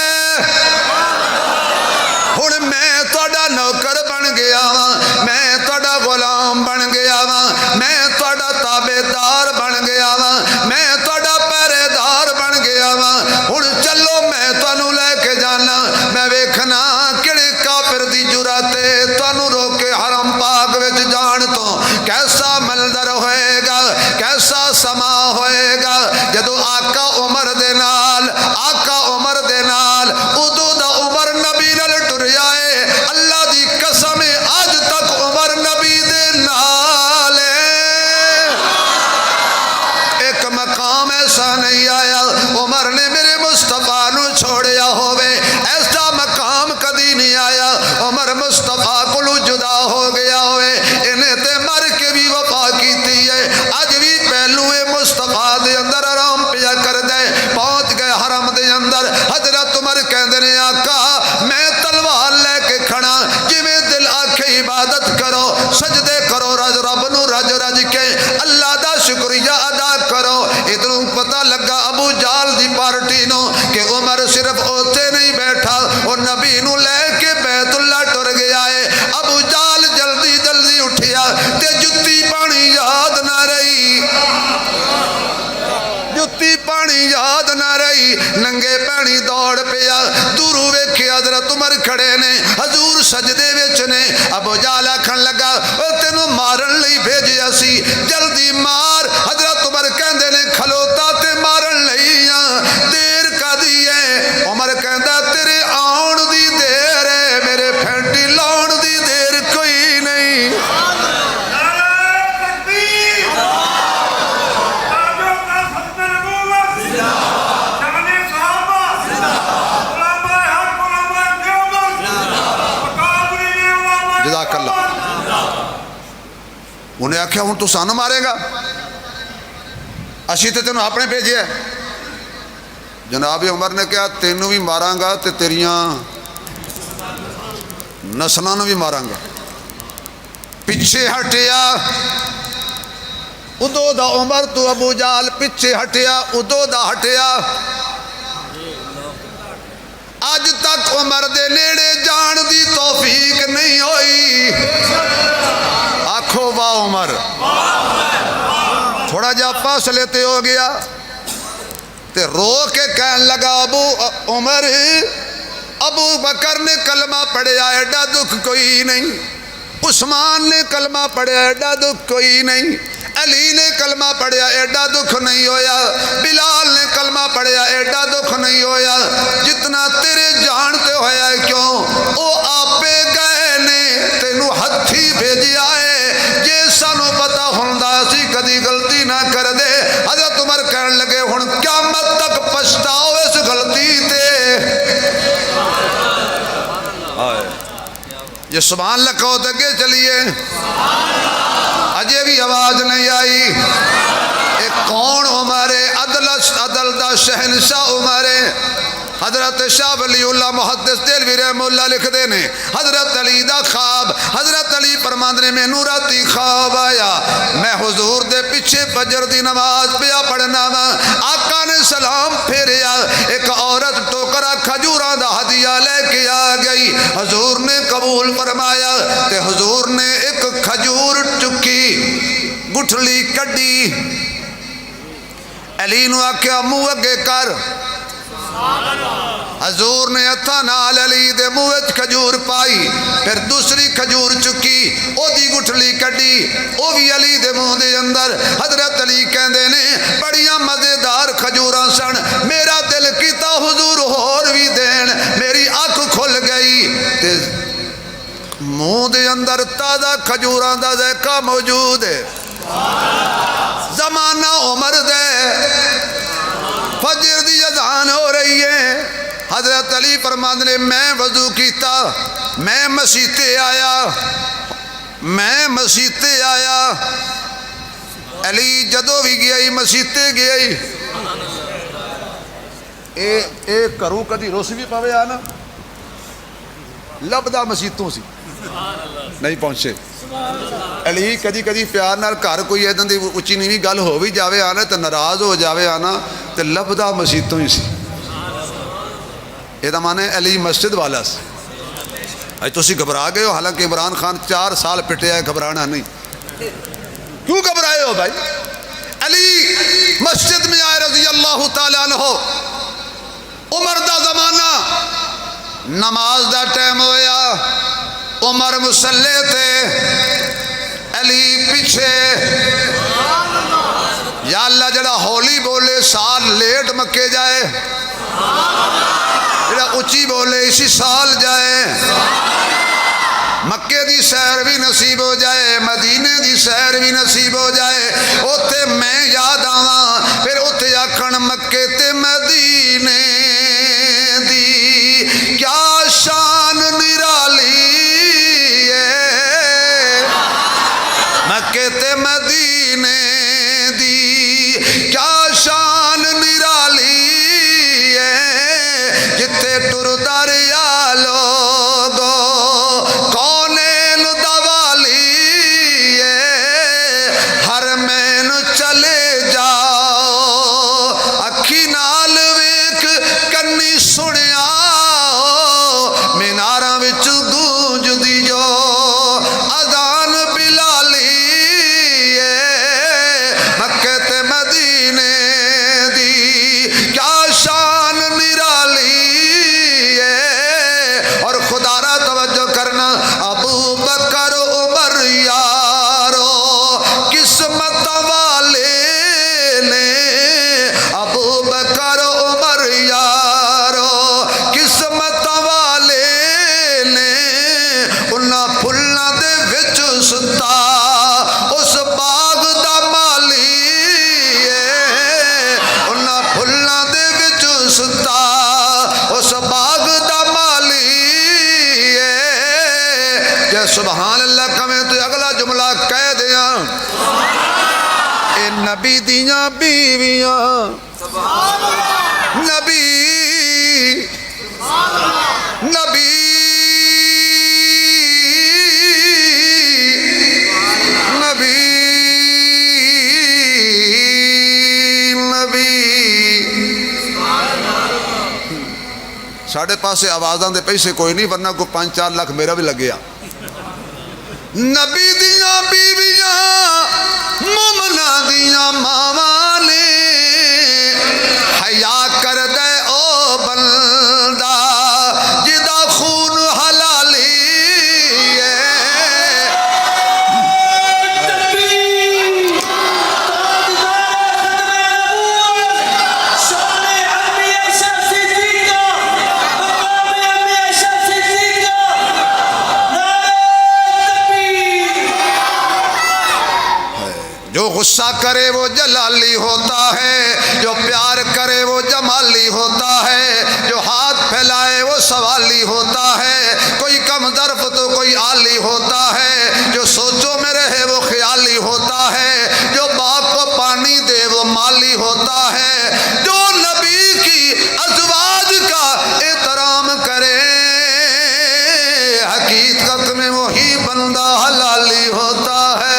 ہن میں تہاڈا نوکر بن گیا وا میں تہاڈا غلام بن گیا وا میں تہاڈا تابع دار بن گیا وا میں تہاڈا پہرے دار بن گیا وا ہن چلو میں تانوں لے کے جانا میں ویکھنا کہڑے کافر دی جرات ہے تانوں روک کے حرم پاک وچ جان تو کیسا منظر ہوئے گا کیسا سما ہوئے گا جدو آقا عمر دے نال ادو دا عمر نبی نال ٹریا ہے اللہ دی قسم اج تک عمر نبی دے نال ایک مقام ایسا نہیں آیا عمر نے میرے مصطفیٰ نو چھوڑیا ہوئے ایسا مقام کدی نہیں آیا عمر مصطفیٰ کو جدا ہو گیا ہوئے انہیں تے مر کے بھی وفا کیتی ہے اج بھی پہلو مصطفیٰ دے اندر آرام پیا کر دے پہنچ گئے حرم دے اندر حضرت عمر کہندے نے آقا میں تلوار لے کے کھڑا جویں دل آکھے عبادت کرو سجدے کرو رب نو رج رج کے اللہ دا شکریہ ادا کرو ادھروں پتہ لگا ابو جال دی پارٹی نو کہ عمر صرف اوتے نہیں بیٹھا اور نبی نو لے کے بیت اللہ ٹر گیا ہے ابو جال جلدی جلدی اٹھیا تے جتی پانی یاد نہ رہی جتی پانی یاد نہ رہی ننگے پانی دوڑ پیا دوروں ویکھے حضرت عمر کھڑے نے حضور سجدے وچ نے ابو جال آکھن لگا او تینوں مارن لئی بھیجیا سی جلدی مار حضرت عمر کہندے نے کھلوتا تے مارن لئی دیر کدی ہے عمر کہندا تیرے آن دی دیر ہے میرے پھینٹی لاؤن دی دیر کوئی نہیں جزاک اللہ انہیں آکھیا ہوں تو سانو مارے گا اسی تے تینوں اپنے بھیجے ہے جناب عمر نے کہا تینوں بھی ماراں گا تے تیریاں نسلاں نوں بھی ماراں گا پیچھے ہٹیا ادو دا عمر تو ابو جال پیچھے ہٹیا ادو دا ہٹیا اج تک عمر دے نیڑے جان دی توفیق نہیں ہوئی آکھو واہ عمر تھوڑا جا فاصلے تے ہو گیا تے رو کے کہن لگا ابو عمر ابو بکر نے کلمہ پڑھیا ایڈا دکھ کوئی نہیں عثمان نے کلمہ پڑھیا ایڈا دکھ کوئی نہیں علی نے کلمہ پڑھیا ایڈا دکھ نہیں ہویا بلال نے کلمہ پڑھیا ایڈا دکھ نہیں ہویا جتنا تیرے جانتے ہویا ہے کیوں او آپے گئے نے تینوں ہتھی بھیجیا ہے جے سانو پتا ہوندا اسی کدی غلطی نہ کر دے حضرت عمر کہن لگے ہن قیامت تک پچھتاؤ اس غلطی تے یہ سبحان اللہ کہو تے کہ چلیے اجے بھی آواز نہیں آئی ایک کون عمر عدل دا شہنشاہ عمر حضرت شاہ ولی اللہ محدث دہلوی رحمہ اللہ لکھ دے نے حضرت علی دا خواب حضرت علی فرماندے نے مینوں راتی خواب آیا میں حضور دے پیچھے فجر دی نماز پیا پڑھنا وا آقا نے سلام پھیریا ایک عورت ٹوکرا کھجوراں دا ہدیہ لے کے آ گئی حضور نے قبول فرمایا تے حضور نے ایک کھجور چکی گٹھلی کڈی علی نو آکھیا منہ اگے کر حضور نے ہتھاں نال علی دے منہ وچ کھجور پائی پھر دوسری کھجور چکی او دی گٹھلی کڈی او بھی علی دے منہ دے اندر حضرت علی کہندے نے بڑیاں مزیدار کھجوراں سن میرا دل کیتا حضور ہور بھی دین میری اکھ کھل گئی تے منہ دے اندر تازہ کھجوراں دا ذائقہ موجود ہے زمانہ عمر دے فجر دی حضرت علی فرماندے نے میں وضو کیتا، میں مسیتے آیا، علی جدو بھی گیا مسیتے گیا اے کروں کدی رس بھی پوے آ نا لبدا مسیتوں سی نہیں پہنچے علی کدی کدی پیار نال گھر کوئی اداں دی اچھی نیویں گل ہو بھی جاوے آنا تے ناراض ہو جاوے آنا تے لبدا مسیتوں ہی سی یہ مانے علی مسجد والا سی اج تسی گھبرا گئے ہو حالانکہ عمران خان 4 سال پٹیا ہے گھبرانا نہیں کیوں گھبرائے ہو بھائی علی مسجد میں آئے رضی اللہ تعالیٰ عنہ عمر دا زمانہ نماز دا ٹائم ہویا عمر مسلے تے علی پیچھے یا اللہ جڑا ہولی بولے سال لیٹ مکے جائے جڑا اچھی بولے اسی سال جائے مکے دی سیر بھی نصیب ہو جائے مدینے دی سیر بھی نصیب ہو جائے اوتے میں یاد آواں پھر اوتے آکھن مکے تے مدینے دی کیا شان نرالی ہے مکے تے مدینے دی کیا شان نرالی ہے جتے ٹر دریا لوگو چلے جاؤ اکھی نال ویکھ کنی سنیا میناراں وچ گونج دی جو اذان بلالی مکے تے مدینے دی کیا شان نرالی اور خدا را توجہ کرنا ابو بکر عمر یارو قسمت ابو بکر عمر یارو قسمت والے نے انہاں پھلاں دے وچ ستا اس باغ دا مالی انہاں پھلاں دے وچ ستا اس باغ دا مالی کہ سبحان اللہ کمیں تو اگلا جملہ کہہ دیاں اے نبی دیاں بیویاں نبی ساڑھے پاسے آوازاں دے پیسے کوئی نہیں ورنہ کو 5-4 لاکھ میرا بھی لگ گیا نبی دیاں بیویاں مومناں دیاں ماواں نے حیا کر دے او بندہ جدا خون حلالی جو غصہ کرے وہ جلالی ہوتا ہے جو پیار کرے وہ جمالی ہوتا ہے جو ہاتھ پھیلائے وہ سوالی ہوتا ہے کوئی کم ظرف تو کوئی عالی ہوتا ہے جو سوچوں میں رہے وہ خیالی ہوتا ہے جو باپ کو پانی دے وہ مالی ہوتا ہے جو نبی کی ازواج کا احترام کرے حقیقت میں وہی بندہ حلالی ہوتا ہے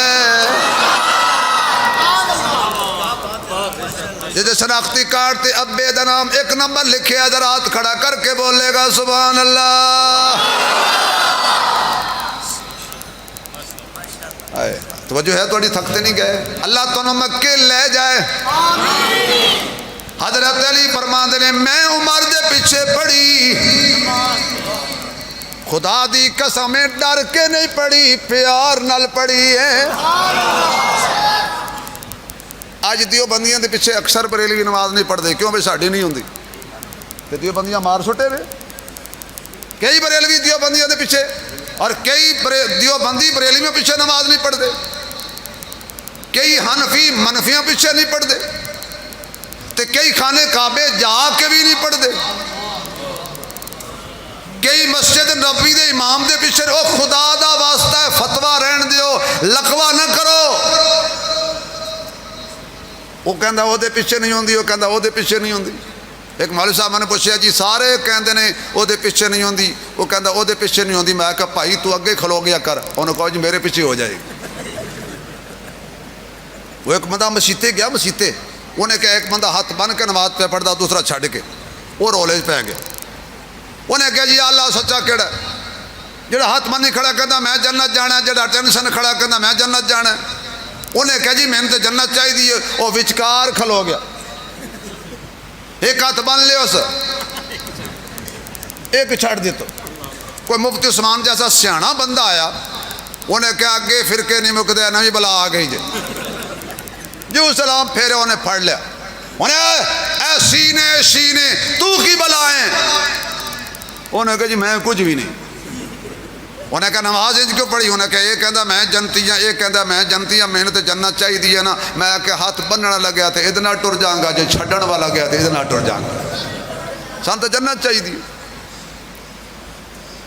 جیسے شناختی کارڈ تے ابے دا نام 1 نمبر لکھے ادھر ہاتھ کھڑا کر کے بولے گا سبحان اللہ توجہ ہے تھوڑی تھکتے نہیں گئے اللہ تو مکے لے جائے حضرت علی فرماندے نے میں عمر دے پیچھے پڑی خدا دی قسم ڈر کے نہیں پڑی پیار نال پڑی ہے آج دیو بندیاں دے پیچھے اکثر بریلوی نماز نہیں پڑھ دے کیوں بھئی ساڑھی نہیں ہوندی تے دیو بندیاں مار سٹے رہے کئی بریلوی دیو بندیاں دے پیچھے اور کئی دیو بندی بریلویوں پیچھے نماز نہیں پڑھ دے کئی حنفی منفیوں پیچھے نہیں پڑھ دے تے کئی خانے کعبے جا کے بھی نہیں پڑھ دے مسجد نبی دے امام دے پیچھے او خدا دا واسطہ ہے فتوا رہن دیو لقوا نہ کرو وہ کہندا او دے پیچھے نہیں ہوندی وہ کہندا او دے پیچھے نہیں ہوندی ایک مولوی صاحب نے پوچھا جی سارے کہندے نے او دے پیچھے نہیں ہوندی وہ کہندا او دے پیچھے نہیں ہوندی میں کہا بھائی تو اگے کھلو گیا کر انہوں نے کہا جی میرے پیچھے ہو جائے گی وہ ایک بندہ مسیتے گیا مسیتے انہیں کہا ایک بندہ ہاتھ بن کے نماز پہ پڑھتا دوسرا چھڑ کے وہ رولے پہ گیا انہیں کہا جی اللہ سچا کیڑا جڑا ہاتھ بن کھڑا کہتا میں جنت جانا جڑا ٹینشن کھڑا کہتا میں جنت جانا انہیں کہا جی میں نے تو جنت چاہیے وہ وچکار کھلو گیا ایک ہاتھ بن لے اس ایک چھڑ دیتا کوئی مفتی عثمان جیسا سیانا بندہ آیا انہیں کہا آگے فرقے نہیں مکدے نہ بلا آ گئی جی جو سلام پھیرے انہیں پھڑ لیا انہیں اے سینے تو کی بلائیں انہیں کہا جی میں کچھ بھی نہیں انہیں کہا نماز انج کیوں پڑھی انہیں کہا یہ کہندا میں جنتی ہاں یہ کہندا میں جنتی ہاں میں نے تو جنت چاہی دی ہے نا میں کہ ہاتھ بننا لگیا تھے ادنا ٹر جاؤں گا جو چھڑن والا گیا تھے ادنا ٹر جاؤں گا سان تو جنت چاہی دی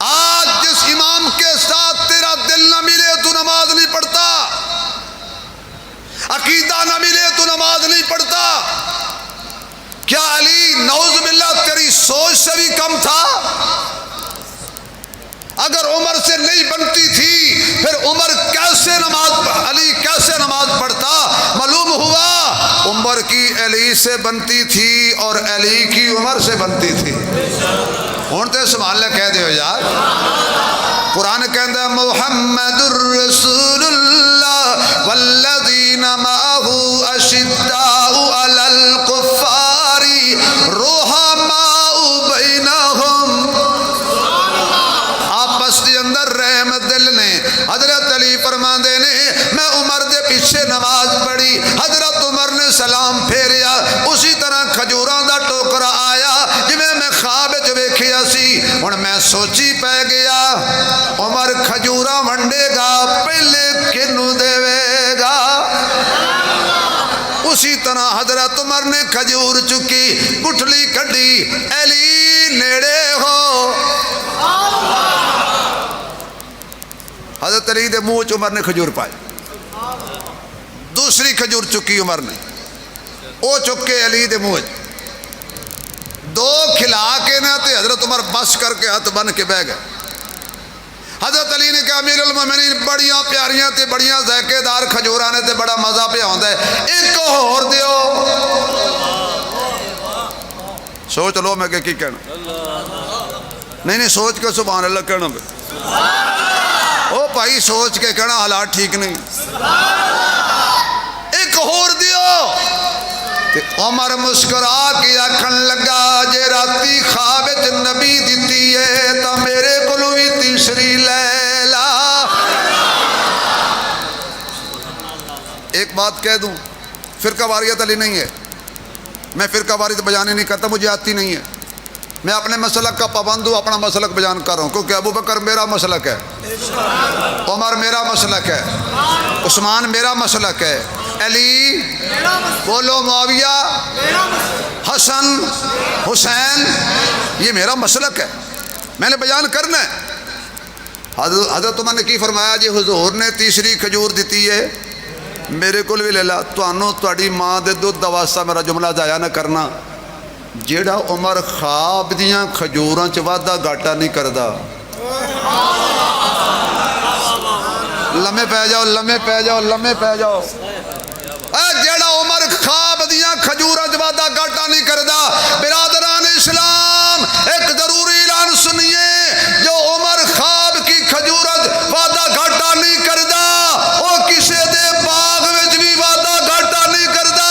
آج جس امام کے ساتھ تیرا دل نہ ملے تو نماز نہیں پڑھتا عقیدہ نہ ملے تو نماز نہیں پڑھتا کیا علی نعوذ باللہ تیری سوچ سے بھی کم تھا اگر عمر سے نہیں بنتی تھی پھر عمر کیسے علی کیسے نماز پڑھتا معلوم ہوا عمر کی علی سے بنتی تھی اور علی کی عمر سے بنتی تھی ہون تے سبحان اللہ کہہ دیو یار قرآن کہندا ہے محمد الرسول اللہ والذین معہ اشداء علی الکفار رحماء بینہم آپس کے اندر رحم دل نے حضرت علی فرماندے نے میں عمر دے پیچھے نماز پڑھی حضرت عمر نے سلام پھیریا اسی طرح کھجوراں دا ٹوکرا آیا جویں میں خواب وچ ویکھیا سی ہن میں سوچی پے گیا عمر کھجوراں ونڈے گا پہلے کینوں دے گا اسی طرح حضرت عمر نے کھجور چکی گٹھلی کڈی علی نیڑے ہو حضرت علی دے منہ عمر نے کھجور پائی دوسری کھجور چکی عمر نے او چکے علی دے منہ دو کھلا کے نہ تے حضرت عمر بس کر کے ہاتھ بن کے بہ گئے حضرت علی نے کہا امیر المومنین بڑیاں پیاریاں تے بڑیاں ذائقے دار کھجوراں نے تے بڑا مزہ پہ آندا ہے ایک اور دیو سوچ لو میں کہ کی کہنا نہیں سوچ کے سبحان اللہ کہنا او بھائی سوچ کے کہنا حالات ٹھیک نہیں ایک اور دیو تے عمر مسکرا کے آکھن لگا جے راتی خواب وچ نبی دتی ہے تا میرے کولوں وی تیسری لے لا ایک بات کہہ دوں فرقہ واریت علی نہیں ہے میں فرقہ واریت بیان ہی نہیں کرتا مجھے آتی نہیں ہے میں اپنے مسلک کا پابند ہوں اپنا مسلک بیان کر رہا ہوں کیونکہ ابو بکر میرا مسلک ہے عمر میرا مسلک ہے عثمان میرا مسلک ہے علی بولو معاویہ حسن حسین یہ میرا مسلک ہے میں نے بیان کرنا ہے حضرت عمر نے کی فرمایا جی حضور نے تیسری کھجور دیتی ہے میرے کو بھی لے لا تانوں تہاڈی ماں دے دودھ دا واسطہ میرا جملہ ضائع نہ کرنا جیڑا عمر خواب دیاں کھجوراں چ وعدہ گاٹا نہیں کردا لمے پہ جاؤ لمے پہ جاؤ لمے پہ جاؤ جیڑا عمر خواب دیاں کھجوراں چ وعدہ گاٹا نہیں کردا برادران اسلام ایک ضروری اعلان سنیے جو عمر خواب کی کھجوراں چ وعدہ گاٹا نہیں کردا او کسے دے باغ وچ بھی وعدہ گاٹا نہیں کردا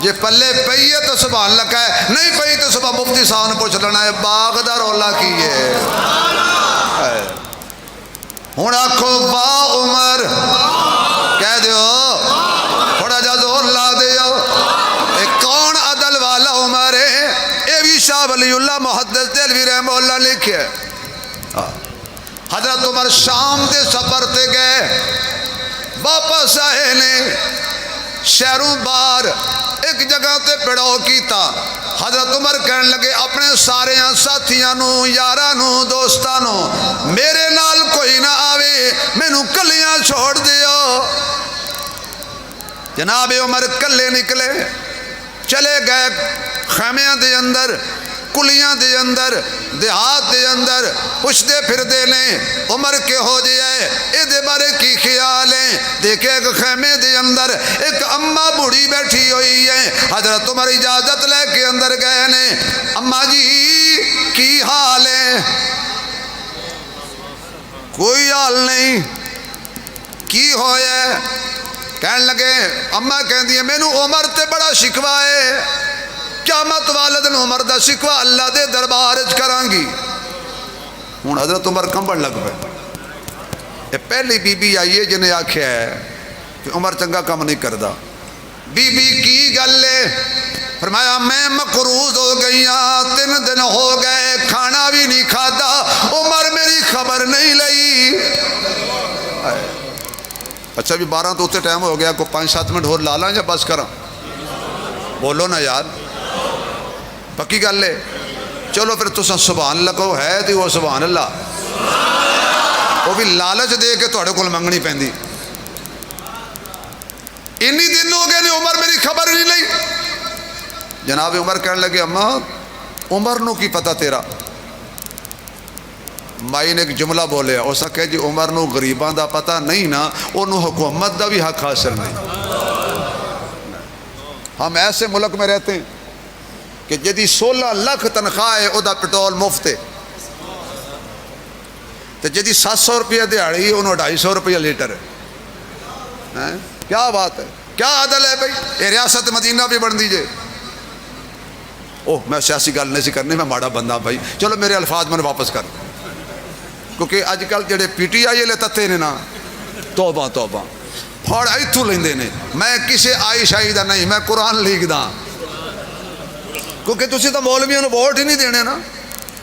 جے پلے پئی ہے تو سبحان اللہ کہے نہیں پئی تو صبح مفتی صاحب نے پوچھ لینا ہے باغ دا رولا کی ہے ہن آکھو با عمر کہہ دیو تھوڑا جا زور لا دیو کون عدل والا عمر ہے اے بھی شاہ ولی اللہ محدث دہلوی رحمہ اللہ لکھے حضرت عمر شام دے سفر تے گئے واپس آئے نے شہروں بار ایک جگہ تے پڑاؤ کیتا. حضرت عمر کہن لگے اپنے سارے ساتھیاں نو یاراں نو دوستاں نو میرے نال کوئی نہ آوے مینوں کلیاں چھوڑ دیو. جناب عمر کلے نکلے چلے گئے خیمیاں دے اندر کلیاں دے اندر دیہات دے اندر پوچھتے پھر دے لیں عمر کے ہو جائے اے دے بارے کی خیال ہے. دیکھے ایک خیمے دے اندر ایک اماں بوڑھی بیٹھی ہوئی ہے. حضرت عمر اجازت لے کے اندر گئے نے. اماں جی کی حال ہے؟ کوئی حال نہیں. کی ہویا ہے؟ کہن لگے اماں کہن دی مینوں عمر تے بڑا شکوا ہے. قیامت والد عمر دا شکوا اللہ دے دربار وچ کراں گی. ہن حضرت عمر کمبن لگ پے. یہ پہلی بی بی آئی ہے جنہیں آکھیا ہے کہ عمر چنگا کام نہیں کردا. بی بی کی گل ہے؟ فرمایا میں مقروض ہو گئی ہاں 3 دن ہو گئے کھانا بھی نہیں کھادا عمر میری خبر نہیں لئی. اچھا بھی 12 تو اتنے ٹائم ہو گیا کو 5-7 منٹ اور لا لاں یا بس کراں؟ بولو نا یار پکی گل ہے. چلو پھر تساں سبحان اللہ کہو ہے تے وہ سبحان اللہ وہ بھی لالچ دے کے تہاڈے کول منگنی پیندی. انی دن ہو گئے نے عمر میری خبر نہیں لئی. جناب عمر کہنے لگے اماں عمر نو کی پتہ تیرا؟ مائی نے ایک جملہ بولیا اس نے کہا جی عمر نو غریباں دا پتہ نہیں نا انہوں حکومت دا بھی حق حاصل نہیں. ہم ایسے ملک میں رہتے ہیں کہ جدی 16 لاکھ تنخواہ ہے او دا پٹرول مفت ہے تو جدی 700 روپیہ دیہڑی انہوں 250 روپیہ لیٹر ہے. کیا بات ہے کیا عدل ہے بھائی. یہ ریاست مدینہ بھی بن دیجئے. اوہ میں سیاسی گل نہیں سی کرنی میں ماڑا بندہ بھائی. چلو میرے الفاظ میں واپس کر کیونکہ اج کل جڑے پی ٹی آئی لے تتے نے نا توبہ توبہ پھاڑ ایتھوں لیندے نے. میں کسے آئی شاہی دا نہیں میں قرآن لیک دا کیونکہ تسی تو مولویوں نے ووٹ ہی نہیں دینے نا.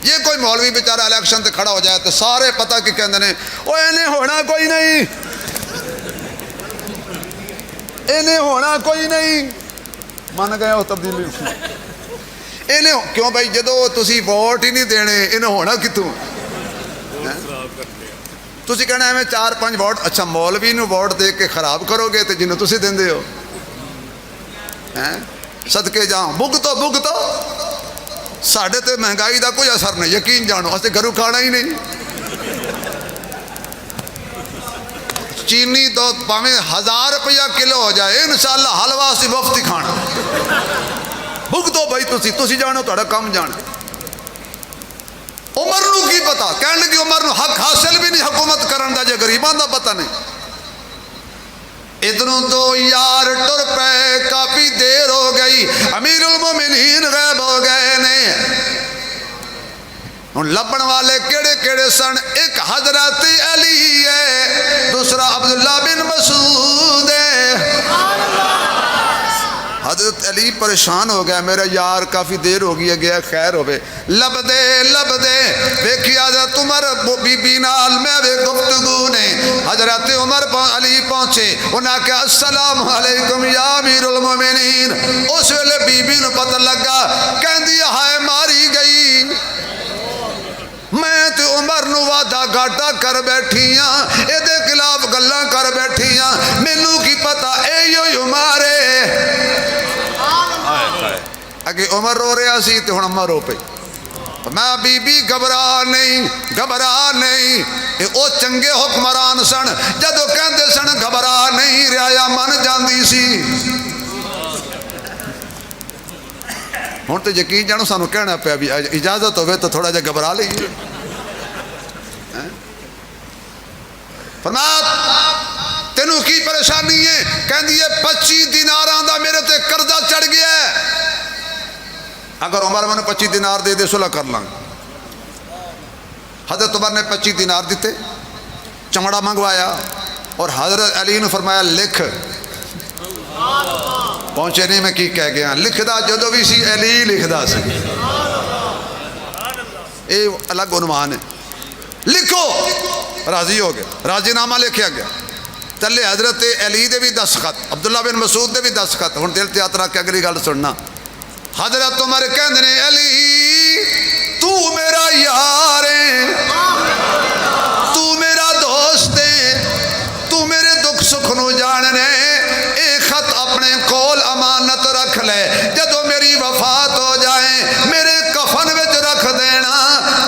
یہ کوئی مولوی بیچارہ الیکشن تے کھڑا ہو جائے تو سارے پتہ کہ کہندے نے او انہیں ہونا کوئی نہیں انہیں ہونا کوئی نہیں. من گئے ہو تبدیلی انہیں کیوں بھائی جدو تسی ووٹ ہی نہیں دینے انہیں ہونا کتوں؟ تسی کہنا ہے میں 4-5 ووٹ اچھا مولوی نو ووٹ دے کے خراب کرو گے تو جنہوں تسی دیں دے ہو صدقے جاؤں بھگتو ساڑھے تے مہنگائی دا کوئی اثر نہیں. یقین جانو اسے گھروں کھانا ہی نہیں. چینی تو پاویں 1000 روپیہ کلو ہو جائے انشاءاللہ حلوہ سی مفت ہی کھانا. بھگتو بھائی تسی جانو تہاڈا کم جان. عمر نو کی پتا کہنے لگی عمر نو حق حاصل بھی نہیں حکومت کرن دا جے غریباں دا پتہ نہیں. ادھروں تو یار ٹر پے کافی دیر ہو گئی امیر المومنین غائب ہو گئے نے. ہن لبن والے کیڑے کیڑے سن؟ ایک حضرت علی ہے دوسرا عبداللہ بن مسعود ہے. حضرت علی پریشان ہو گیا میرا یار کافی دیر ہو گیا خیر ہوئے لب دے ویکھی حضرت عمر بی بی نال میں وے گفتگو نے. حضرت عمر علی پہنچے انہاں کہا السلام علیکم یا امیر المومنین. اس ویلے بی بی نو پتہ لگا کہندی ہائے ماری گئی میں تے عمر نو وعدہ گھاٹا کر بیٹھی ہاں اے دے خلاف گلاں کر بیٹھی ہاں مینوں کی پتہ ایو مارے. اگے عمر رو رہا سی تے ہن اماں رو پئی. میں بی بی گھبرا نہیں او چنگے حکمران سن جدو کہندے سن گھبرا نہیں رعایا من جاندی سی. ہن تے یقین جانو سانو کہنا پیا بھی اجازت ہوئے تو تھوڑا جا گھبرا لئیے. فرمایا تینوں کی پریشانی ہے؟ کہندی ہے 25 دیناراں دا میرے تے قرضہ چڑھ گیا ہے. اگر عمر میں 25 دینار دے دے صلح کر لیں. حضرت عمر نے 25 دینار دیتے چمڑا منگوایا اور حضرت علی نے فرمایا لکھ. پہنچے نہیں میں کی کہہ گیا لکھ دا جدو بھی سی علی لکھ دا سی. اے الگ عنوان ہے. لکھو راضی ہو گیا راضی نامہ لکھیا گیا. تلے حضرت علی دے بھی دستخط، عبداللہ بن مسعود دے بھی دستخط۔ ہن دل تے ہاتھ رکھ کے اگلی گل سننا۔ حضرت عمر کہندے نے علی تو میرا یار ہے، تو میرا دوست ہے، تو میرے دکھ سکھ نو جاننے، اے خط اپنے کول امانت رکھ لے، جدو میری وفات ہو جائے میرے کفن وچ رکھ دینا۔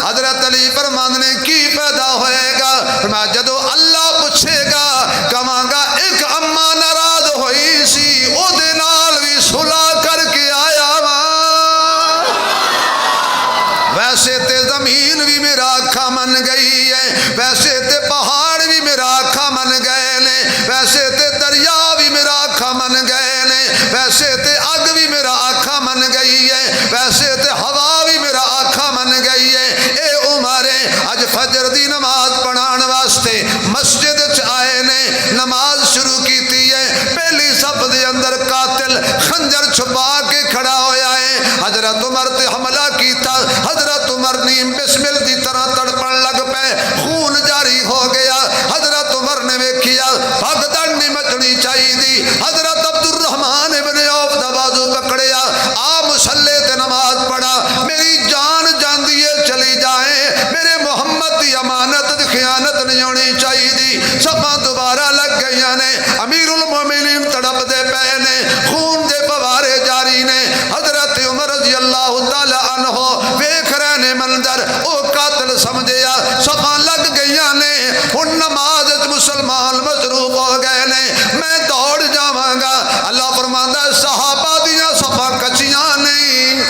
حضرت علی فرماندے نے کی پیدا ہوئے گا؟ فرمایا جدو اللہ پوچھے گا کہاں گا ایک اما ناراض ہوئی سی او دے نال بھی صلح کر کے آیا وا۔ ویسے تے زمین بھی میرا آقا من گئی ہے، ویسے تے پہاڑ بھی میرا آقا من گئے نے، ویسے تے دریا بھی میرا آقا من گئے نے، ویسے تے اگ بھی میرا آقا من گئی ہے، ویسے تے ہوا بھی میرا آقا من گئی ہے۔ اے عمر اج فجر دی نماز پڑھان واسطے مسجد چ آئے نے، نماز شروع کیتی ہے، پہلی صف دے اندر قاتل خنجر چھپا کے کھڑا ہویا ہے۔ حضرت عمر تے حملہ کیتا، حضرت عمر نیم بسمل دی طرح تڑپن لگ پے، خون جاری ہو گیا۔ حضرت عمر نے ویکھیا بھگدڑ نہیں مچنی چاہیے دی، حضرت عبد الرحمن ابن عوف دا بازو پکڑیا، آ مصلے تے نماز پڑھا، میری جان جاندی ہے چلی جائے، میرے محمد دی امانت دی خیانت نہیں ہونی چاہیے دی۔ صفاں دوبارہ لگ گئیاں نے، امیر المومنین تڑپ دے پے نے، خون دے فوارے جاری نے۔ حضرت عمر رضی اللہ تعالی عنہ ویکھ رہے نے منظر، او قاتل سمجھیا صفاں لگ گئیاں نے، ہن نماز وچ مسلمان مصروف ہو گئے نے، میں دوڑ جاواں گا۔ اللہ فرماندا ہے صحابہ دیاں صفاں کچیاں نہیں،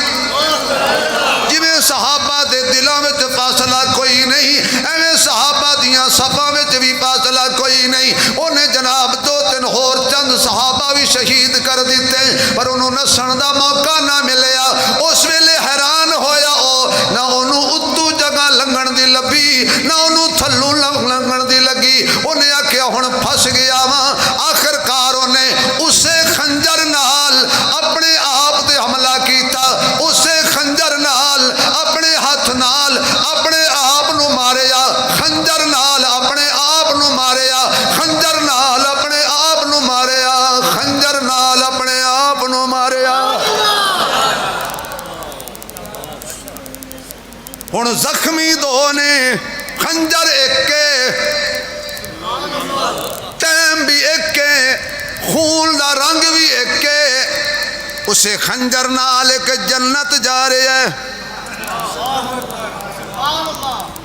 جویں صحابہ دے دلاں وچ فاصلہ کوئی نہیں، ایویں صحابہ دیاں صفاں وچ بھی فاصلہ کوئی نہیں۔ انہیں جناب دو تین ہور چند صحابہ بھی شہید کر دیتے، پر انہوں نسن دا موقع نہ ملیا۔ اس ویلے حیران ہویا او، نہ انہوں اتو جگہ لنگن دی لبی، نہ انہوں تھلوں لنگن دی لگی۔ انہیں آکھیا ہن پھس گیا وا۔ آخر کار انہیں اسے خنجر نال اپنے آپ تے حملہ کیتا، اسے خنجر نال اپنے ہاتھ نال اپنے آپ نو ماریا، خنجر نال اپنے آپ نو ماریا، خنجر نال اپنے آپ نو ماریا، خنجر نال اپنے آپ نو ماریا۔ ہن زخمی دو نے، خنجر ایک ٹائم بھی ایک، خون دا رنگ بھی ایک، اسے خنجر نال ایک جنت جا رہے ہے،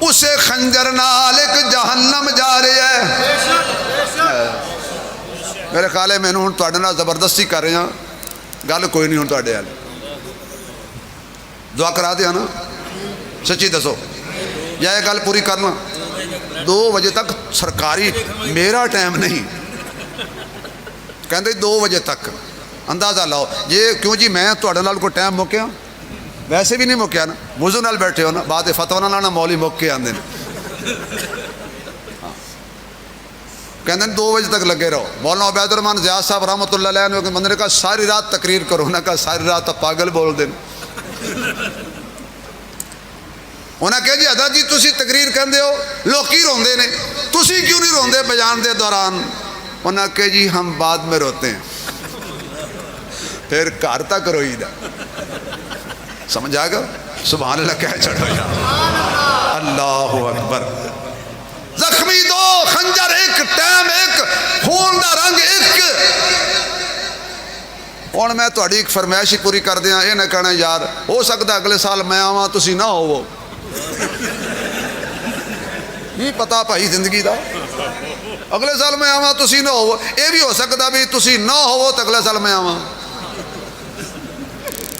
اسے خنجر نال ایک جہنم جا رہے ہے۔ میرے خیال ہے میں ہوں تواڈے نال زبردستی کر رہا، گل کوئی نہیں ہوں تواڈے نال، دعا کرا دیا نا، سچی دسو یا یہ گل پوری کرنا؟ 2 بجے تک سرکاری میرا ٹائم نہیں، کہندے 2 بجے تک، اندازہ لاؤ یہ کیوں جی میں تواڈے نال کوئی ٹائم مکیا؟ ویسے بھی نہیں مکیا نا، وضو نال بیٹھے ہو نا، بعد فتوی نہ لانا مولوی مک کے آندے نے، کہندے 2 بجے تک لگے رہو۔ مولانا عبید الرحمن زیاد صاحب رحمۃ اللہ علیہ نے بندے نے کہا ساری رات تقریر کرو، انہوں نے کہا ساری رات تو پاگل بول دیں۔ انہوں نے کہا جی حضرت جی تسی تقریر کہندے ہو لوگ کی روندے نے، تسی کیوں نہیں روندے بیان دے دوران؟ انہوں نے کہا جی ہم بعد میں روتے ہیں، پھر گھر تک روئی دا۔ سمجھ آ گا؟ سبحان اللہ کہہ چڑھو یا اللہ اکبر۔ زخمی دو، خنجر ایک، ٹائم ایک، خون دا رنگ ایک۔ ہوں میں تہاڈی ایک فرمائش ہی پوری کر دیا، یہ نہ کہنا یار ہو سکتا اگلے سال میں آواں تسی نہ ہوو، نہیں پتا بھائی زندگی دا، اگلے سال میں آواں تسی نہ ہوو، یہ بھی ہو سکتا بھی تسی نہ ہوو تو اگلے سال میں آواں۔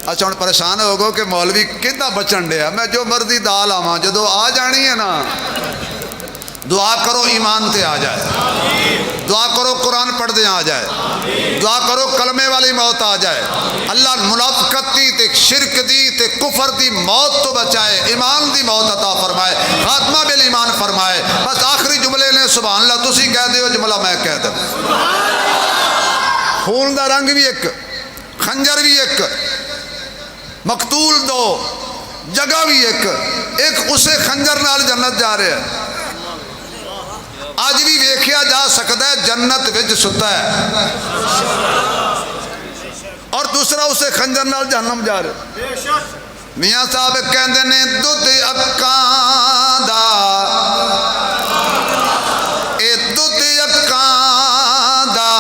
اچھا ہوں پریشان ہو گو کہ مولوی کدھا بچن ڈیا، میں جو مرضی دال آواں، جدو آ جانی ہے نا دعا کرو ایمان تے آ جائے، دعا کرو قرآن پڑھ دے آ جائے، دعا کرو کلمے والی موت آ جائے، اللہ منافقت دی تے شرک دی تے کفر دی موت تو بچائے، ایمان دی موت عطا فرمائے، خاتمہ بالایمان فرمائے۔ بس آخری جملے نے سبحان اللہ تسی کہہ دیو، جملہ میں کہہ دوں۔ خون دا رنگ بھی ایک، خنجر بھی ایک، مقتول دو، جگہ بھی ایک، ایک اسے خنجر نال جنت جا رہے ہیں۔ اج بھی ویکھیا جا سکتا ہے جنت وچ ستا ہے، اور دوسرا اسے خنجر نال جہنم جا رہا ہے۔ میاں صاحب کہندے نے دودھ اکاں دا، اے دودھ اکاں دا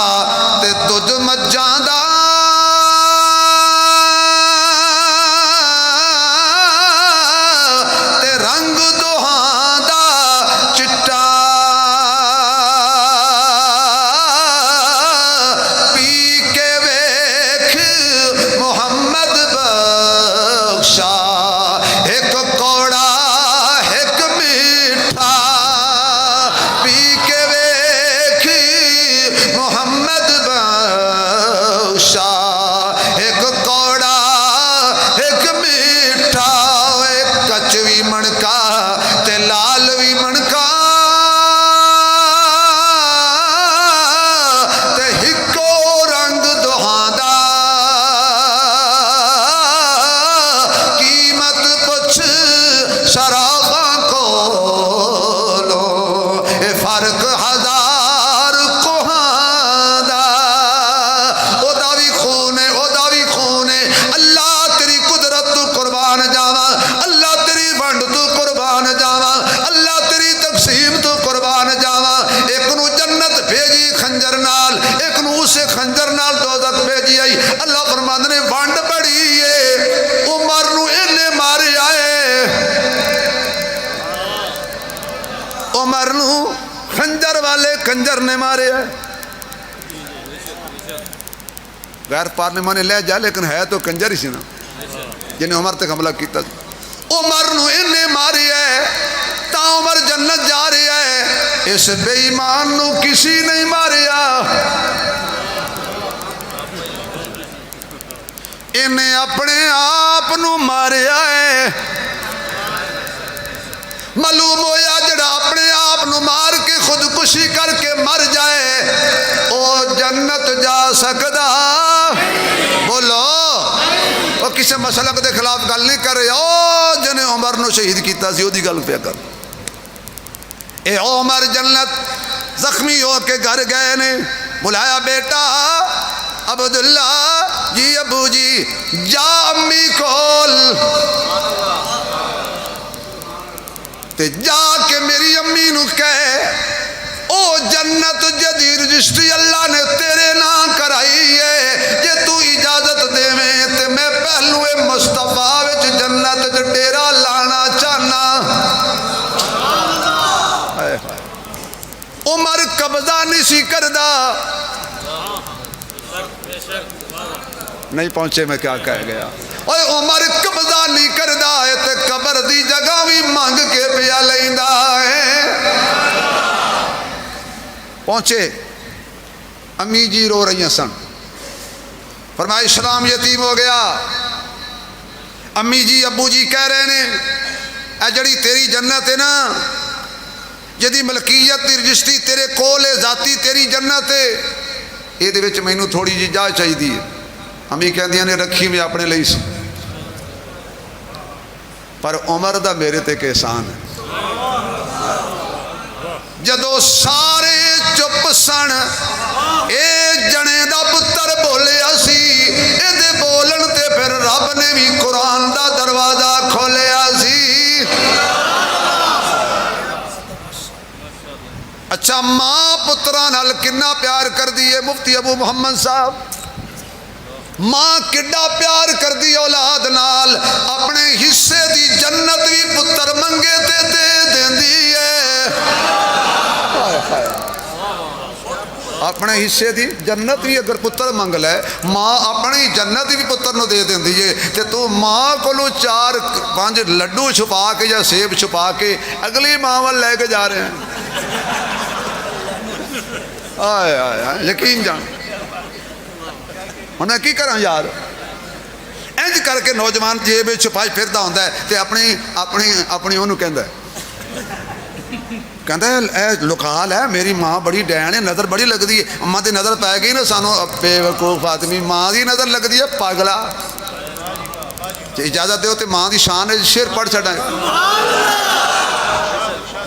تے دودھ مجھاں دا، تے رنگ دوہاں دا چٹا، پی کے ویکھ محمد بخشا، ایک کوڑا ایک میٹھا، پی کے ویکھ محمد بخشا، ایک کوڑا ایک میٹھا، ایک کچوی مڑکا تے لال وی مڑکا، تے ہکو رنگ دوہاں دا، قیمت پچھ شراباں کولو، اے فرق ہزار کوہاں دا، او دا وی خون ہے، او دا وی خون ہے، اللہ تیری قدرت تو قربان جاواں، اللہ تیری ونڈ تو قربان جاواں، اللہ تیری تقسیم تو قربان جاواں۔ ایک نو جنت بھیجی خنجر نال، ایک نو اسے خنجر نال دوزخ بھیجی آئی۔ اللہ فرماندے نے ونڈ بڑی ہے، عمر نو انہیں ماریا ہے، عمر نو خنجر والے کنجر نے مارے ہے۔ غیر پارلیمانی لے جا لیکن ہے تو کنجر ہی سی نا جنہیں عمر تک حملہ کیتا۔ عمر نو انہیں ماری ہے تا عمر جنت جا رہی ہے، اس بے ایمان نو کسی نہیں ماریا، انہیں اپنے آپ نو ماریا ہے۔ معلوم ہویا جڑا اپنے آپ نو مار کے خودکشی کر کے مر جائے او جنت جا سکدا؟ بولو، وہ کسی مسلک دے خلاف گل نہیں کر رہے، او جنہیں عمر نو شہید کیتا سی او دی گل پہ کر۔ اے عمر جنت زخمی ہو کے گھر گئے نے، بلایا بیٹا عبداللہ جی ابو جی جا امی کول، تے جا کے میری امی نو کہے او جنت جدی رجسٹری اللہ نے تیرے نام کرائی ہے، جے تو اجازت دے میں تے میں پہلو مصطفیٰ وچ جنت تے ڈیرا لانا چاہنا۔ عمر قبضہ نہیں سی کردا، نہیں پہنچے میں کیا کہہ گیا، اوے عمر قبضہ نہیں کردا ہے تے قبر دی جگہ بھی مانگ کے پیا لیندا ہے۔ پہنچے، امی جی رو رہی ہیں سن، فرمایا اسلام یتیم ہو گیا۔ امی جی ابو جی کہہ رہے نے اے جڑی تیری جنت ہے نا، جدی ملکیت دی رجسٹری تیرے کول ہے، ذاتی تیری جنت ہے، یہ دے وچ مینوں تھوڑی جی جا چاہیے۔ امی کہندیاں نے رکھی میں اپنے لئی سی، پر عمر دا میرے تے کہ احسان ہے۔ جدو سارے چپ سن، اے جنے دا پتر بولیا سی، اے دے بولن تے پھر رب نے بھی قرآن دا دروازہ کھولیا سی۔ اچھا ماں پتران نال کنا پیار کر دیئے مفتی ابو محمد صاحب، ماں کڈا پیار کر دی اولاد نال، اپنے حصے دی جنت بھی پتر منگے تے دے دیندی ہے۔ اپنے حصے دی جنت بھی اگر پتر منگ لے، ماں اپنی جنت بھی پتر نو دے دیندی ہے، تے تو ماں کولو 4-5 لڈو چھپا کے یا سیب چھپا کے اگلی ماں وال لے کے جا رہے ہیں۔ آئے آئے آئے یقین جان انہیں کی کریں یار، انج کر کے نوجوان جیب چھپائی پھردا ہوندا ہے تے اپنی انہوں کہندا ہے اے لکال ہے، میری ماں بڑی ڈین ہے، نظر بڑی لگ دی ہے، اماں دی نظر پائے گئی نا سانو بے وقوف آدمی، ماں دی نظر لگ دی ہے پاگلا۔ اجازت دیو تے ماں دی شان ہے شعر پڑھ چھڑا ہے۔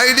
ID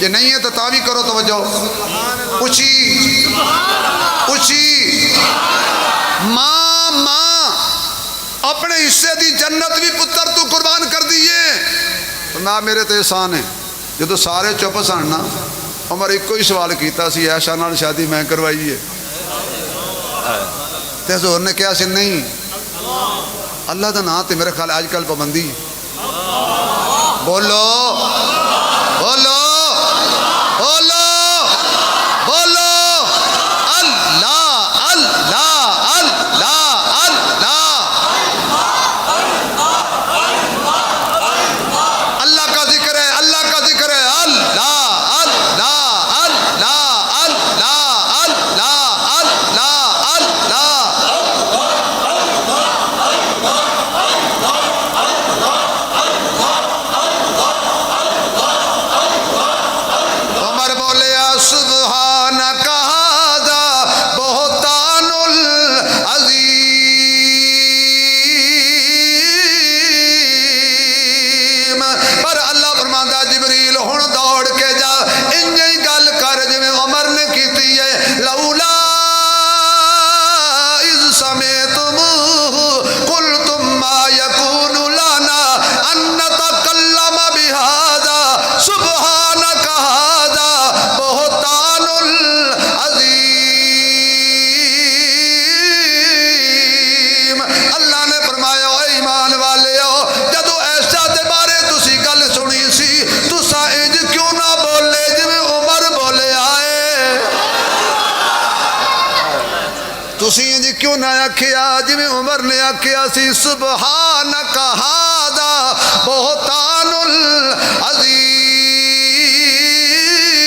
جے نہیں ہے تو تاوی کرو توجہ اچھی اچھی ماں اپنے حصے دی جنت بھی پتر تو قربان کر دیئے تو نہ میرے تے احسان ہے جدو سارے چپ سن نا عمر ایک ہی سوال کیتا سی عائشہ نال شادی میں کروائی ہے تے حضور نے کہا سی نہیں اللہ دا نام تے میرے خیال آج کل پابندی بولو بولو بولو بولو اللہ اللہ اللہ اللہ اللہ کا ذکر ہے اللہ کا ذکر ہے اللہ اللہ اللہ اللہ اللہ اللہ اللہ عمر بولیا سبحانک ھذا بہتان العظیم پر اللہ فرماندا جبریل ہن دوڑ کے جا انج ہی گل کر جویں عمر نے کیتی ہے لولا اذ سمعتموہ قلتم ما یکون لنا ان نتکلم بہذا سبحانک ھذا بہتان العظیم اللہ نے فرمایا اے ایمان والےو جدو ایسا دے بارے تسی گل سنی سی تسا انج کیوں نہ بولے جویں عمر بولے آئے تسی انج کیوں نہ آکھیا جویں عمر نے آکھیا سی سبحانک ھذا بہتان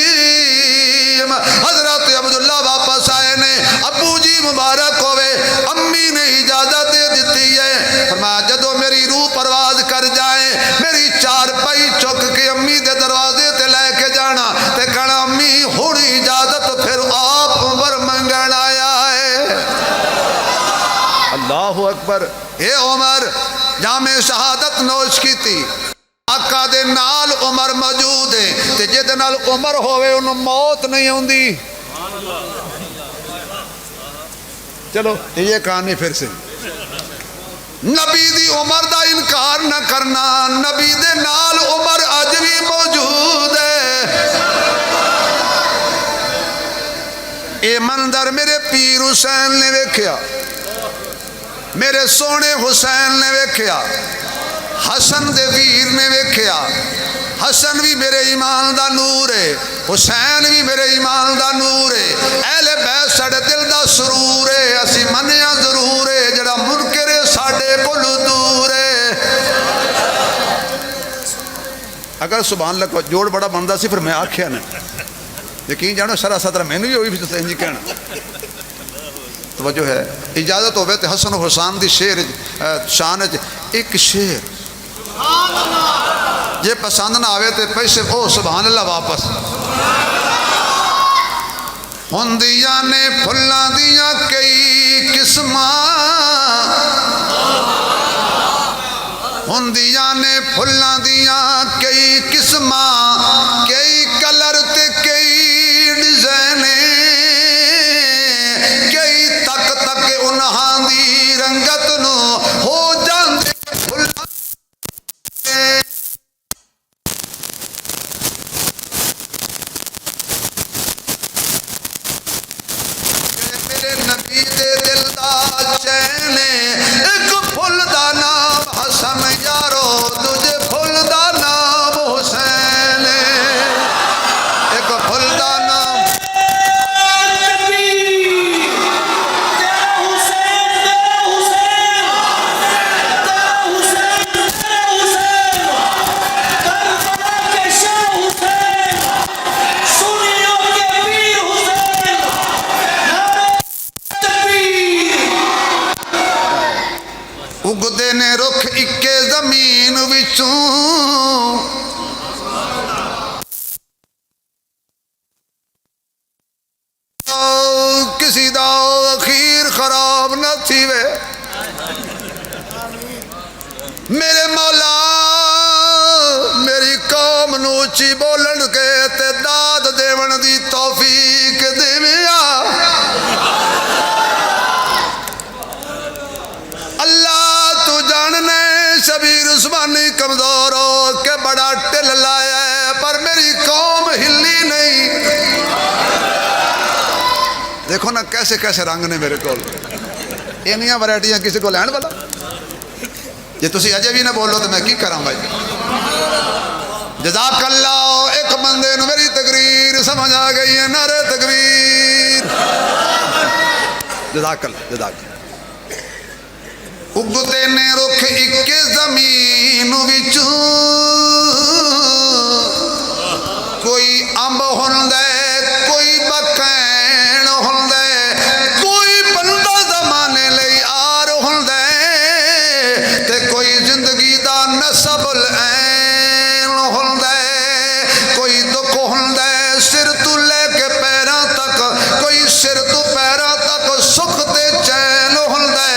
العظیم حضرت عبداللہ واپس آئے نے ابو جی مبارک ہوئے امی نے اجازت دے دیتی ہے فرمایا جدو میری روح پرواز کر جائے میری چار پائی چک کے امی دے دروازے تے لے کے جانا تے کہنا امی ہن اجازت پھر آپ عمر منگن آیا ہے اللہ اکبر اے عمر جامع شہادت نوش کی تھی آقا دے نال عمر موجود ہے تے جے نال عمر ہوئے انہوں موت نہیں ہوندی چلو یہ کہانی پھر سے نبی دی عمر دا انکار نہ کرنا نبی دے نال عمر اج بھی موجود ہے اے منظر میرے پیر حسین نے ویکھیا میرے سونے حسین نے ویکھیا حسن دے ویر نے ویکھیا حسن بھی میرے ایمان دا نور ہے حسین بھی میرے ایمان دا نور ہے اہل بیت ساڈے دل دا سرور ہے اسی منیا ضرور ہے جڑا منکر ہے ساڈے کول دور ہے اگر سبحان اللہ کو جوڑ بڑا بندہ سی پھر میں آکھیا نا یقین جانو سرا سطر میں نہیں ہوئی بھی تو انجی کہنا توجہ ہے اجازت ہوئے تے حسن و حسان دی شعر شان ایک شعر یہ پسند نہ آوے تے پیسے او سبحان اللہ واپس ہوندیاں نے پھلاں دیاں کئی قسماں ہوندیاں نے پھلاں دیاں کئی قسماں کئی کلر تے کئی ڈیزائنے کئی تک تک انہاں دی رنگت نو ہو جاندے پھلاں میرے نبی دے دل دا چین ایک پھل دا نام حسن یارو دجے پھل دا نام حسین ایک پھل دا نام اگدے نے رخ اکے زمین وچوں کسی دا اخیر خراب نہ تھی وے میرے مولا میری قوم نو اچھی بولن کے تے داد دیون دی توفیق دیویا اللہ تو جاننے شبیر عثمانی کمزور ہو کہ بڑا ٹل لایا ہے پر میری قوم ہلی نہیں دیکھو نا کیسے کیسے رنگ نے میرے کو اینیاں ورائٹیاں کسی کو لین والا یہ تسی اجے بھی نہ بولو تو میں کی کراں بھائی جزاک اللہ ایک بندے نو میری تقریر سمجھ آ گئی ہے نعرہ تکبیر جزاک اللہ اگتے نے رکھ ایک زمین وچوں کوئی امب ہندے کوئی بکین ہندے کوئی بندہ زمانے لئی آر ہندے تے کوئی زندگی دا نسب العین ہندے کوئی دکھ ہندے سر تو لے کے پیراں تک کوئی سر تو پیراں تک سکھ تے چین ہندے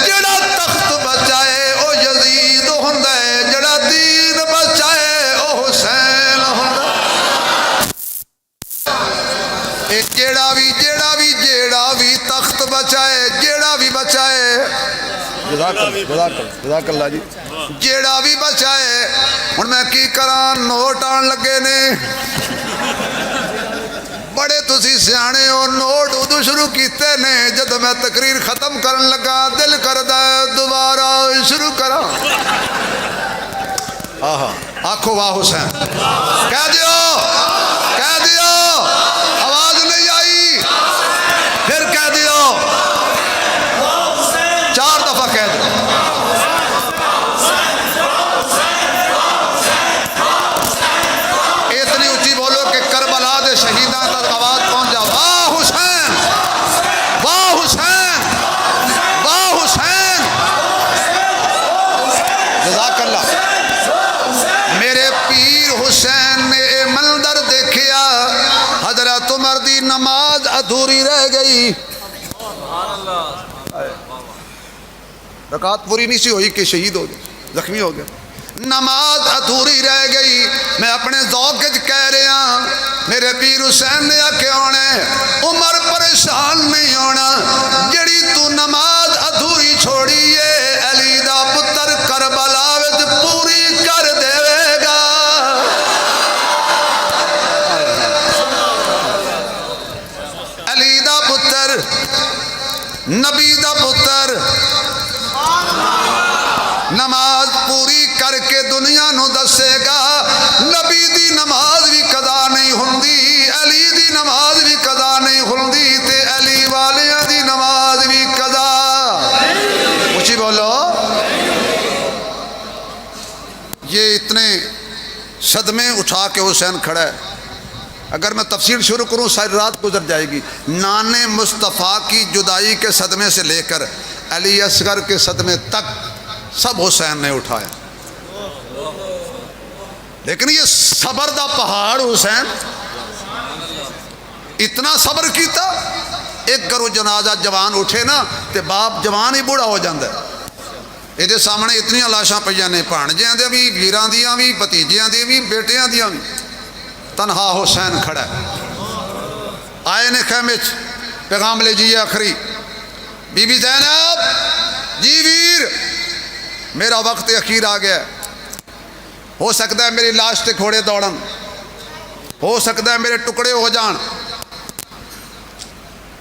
جڑا تخت بچائے او یزید ہندے جڑا دین بچائے او حسین ہندے جیڑا بھی تخت بچائے جیڑا بھی بچائے جزاک اللہ جی جیڑا بھی بچائے ہن میں کی کراں نوٹ آن لگے نے بڑے تسی سیانے ہو نوٹ ادو شروع کیتے نے جدو میں تقریر ختم کرن لگا دل کردا ہے دوبارہ شروع کراں آکھو واہ حسین کہہ دیو آواز نہیں آئی پھر کہہ دیو 4 دفعہ کہہ دیو اتنی اونچی بولو کہ کربلا دے شہیداں تک آواز پہنچ جا واہ حسین واہ حسین واہ حسین جزاک اللہ میرے پیر حسین نے اے منظر دیکھیا حضرت عمر دی نماز ادھوری رہ گئی رکعت پوری نہیں سی ہوئی کہ شہید ہو گئے زخمی ہو گئے نماز ادھوری رہ گئی میں اپنے ذوق وچ کہہ رہا میرے پیر حسین نے آکھیا ہونا عمر پریشان نہیں ہونا جڑی تو نماز ادھوری چھوڑی ہے علی دا پتر کربلا وچ پوری کر دے گا علی دا پتر نبی دا پتر نماز پوری کر کے دنیا نو دسے گا نبی دی نماز بھی قضا نہیں ہوندی علی دی نماز بھی قضا نہیں ہوندی تے علی والیاں دی نماز بھی قضا اونچی بولو یہ اتنے صدمے اٹھا کے حسین کھڑا ہے اگر میں تفصیل شروع کروں ساری رات گزر جائے گی نان مصطفیٰ کی جدائی کے صدمے سے لے کر علی اصغر کے صدمے تک سب حسین نے اٹھایا لیکن یہ صبر دا پہاڑ حسین اتنا صبر کیتا ایک گھروں جنازہ جوان اٹھے نا تے باپ جوان ہی بوڑھا ہو جاندہ ہے یہ سامنے اتنی لاشاں پہ نے بھانجیاں دے بھی ویراں دیاں بھی بھتیجیاں دی بھی بیٹیاں دیاں بھی تنہا حسین کھڑا ہے آئے نے خیمے پیغام لے جیے آخری بی بی زینب جی ویر میرا وقت اخیر آ گیا ہو سکتا ہے میری لاش تے گھوڑے دوڑن ہو سکتا ہے میرے ٹکڑے ہو جان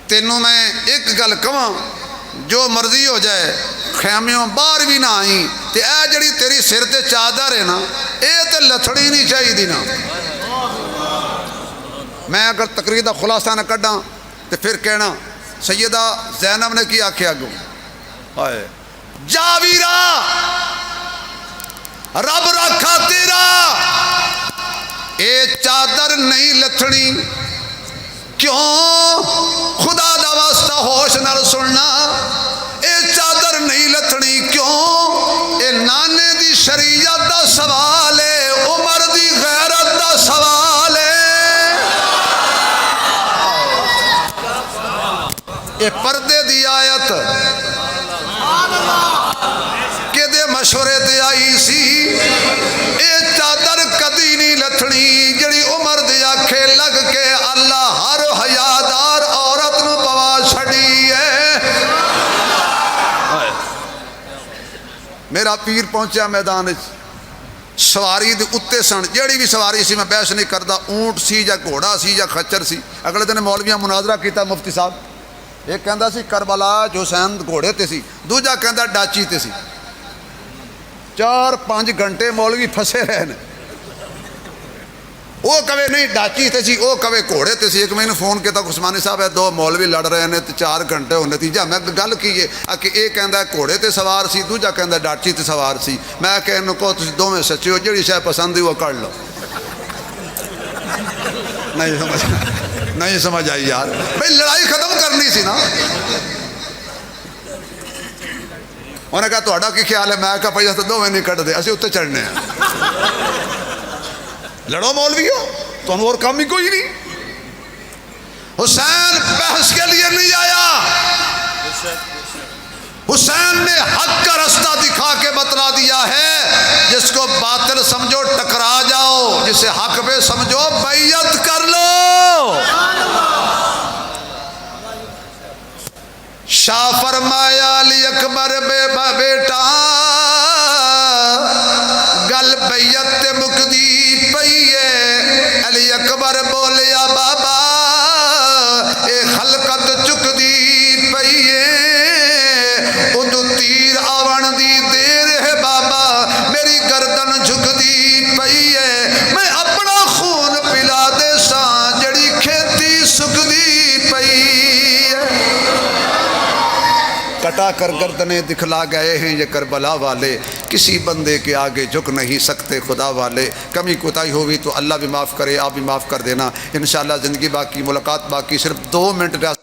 تینوں میں ایک گل کہاں جو مرضی ہو جائے خیمیوں باہر بھی نہ آئیں تے اے جڑی تیری سر تے چادر ہے نا اے تے لتھڑی نہیں چاہیے دی نا میں اگر تقریر دا خلاصہ نہ کڈاں تے پھر کہنا سیدہ زینب نے کی آکھیا گو آئے جاویرا رب رکھا تیرا اے چادر نہیں لتھڑی کیوں خدا دا واسطہ ہوش نال سننا اے چادر نہیں لتھڑی کیوں اے نانے دی شریعت دا سوال ہے عمر دی غیرت دا سوال ہے اے پردے دی آیت کہ دے مشورے تے آئی سی اے چادر کدی نہیں لتھڑی پیر پہنچیا میدان وچ سواری دے اتنے سن جیڑی بھی سواری سی میں بحث نہیں کرتا اونٹ سی یا گھوڑا سی یا خچر سی اگلے دن مولویاں مناظرہ کیتا مفتی صاحب ایک کہندا سی کربلا حسین گھوڑے تے سی دوجا کہندا ڈاچی تے سی 4-5 گھنٹے مولوی پھسے رہے نے وہ کہے نہیں ڈاچی تے سی وہ کہے گھوڑے تے سی ایک میں نے فون کیا عثمانی صاحب ہے 2 مولوی لڑ رہے ہیں تے 4 گھنٹے ہو نتیجہ میں گل کی ہے کہ یہ کہندا گھوڑے تے سوار سی دوجا کہندا ڈاچی تے سوار سی میں کہ انہوں کو تسی دوویں سچے ہو جڑی شے پسند ہی وہ کر لو نہیں سمجھ آئی یار بھئی لڑائی ختم کرنی سی نا انہوں نے کہا تہاڈا کی خیال ہے میں کہا بھئی تو دوویں نہیں کٹ دے اسی اتنے چڑھنے ہیں لڑو مولوی ہو تو اور کام ہی کوئی نہیں حسین بحث کے لیے نہیں آیا حسین نے حق کا رستہ دکھا کے بتلا دیا ہے جس کو باطل سمجھو ٹکرا جاؤ جسے حق پہ سمجھو بیعت کر لو شاہ فرمایا علی اکبر بے بیٹا گل بیعت تے مکدی پئیے علی اکبر بولیا بابا اے خلقت چکدی پئیے ادو تیر آون دی دیر ہے بابا میری گردن جھکدی پئیے میں اپنا خون پلا دے ساں جڑی کھیتی سکدی پئی کٹا کر گردنیں دکھلا گئے ہیں یہ کربلا والے کسی بندے کے آگے جھک نہیں سکتے خدا والے کمی کوتاہی ہوئی تو اللہ بھی معاف کرے آپ بھی معاف کر دینا انشاءاللہ زندگی باقی ملاقات باقی صرف 2 منٹ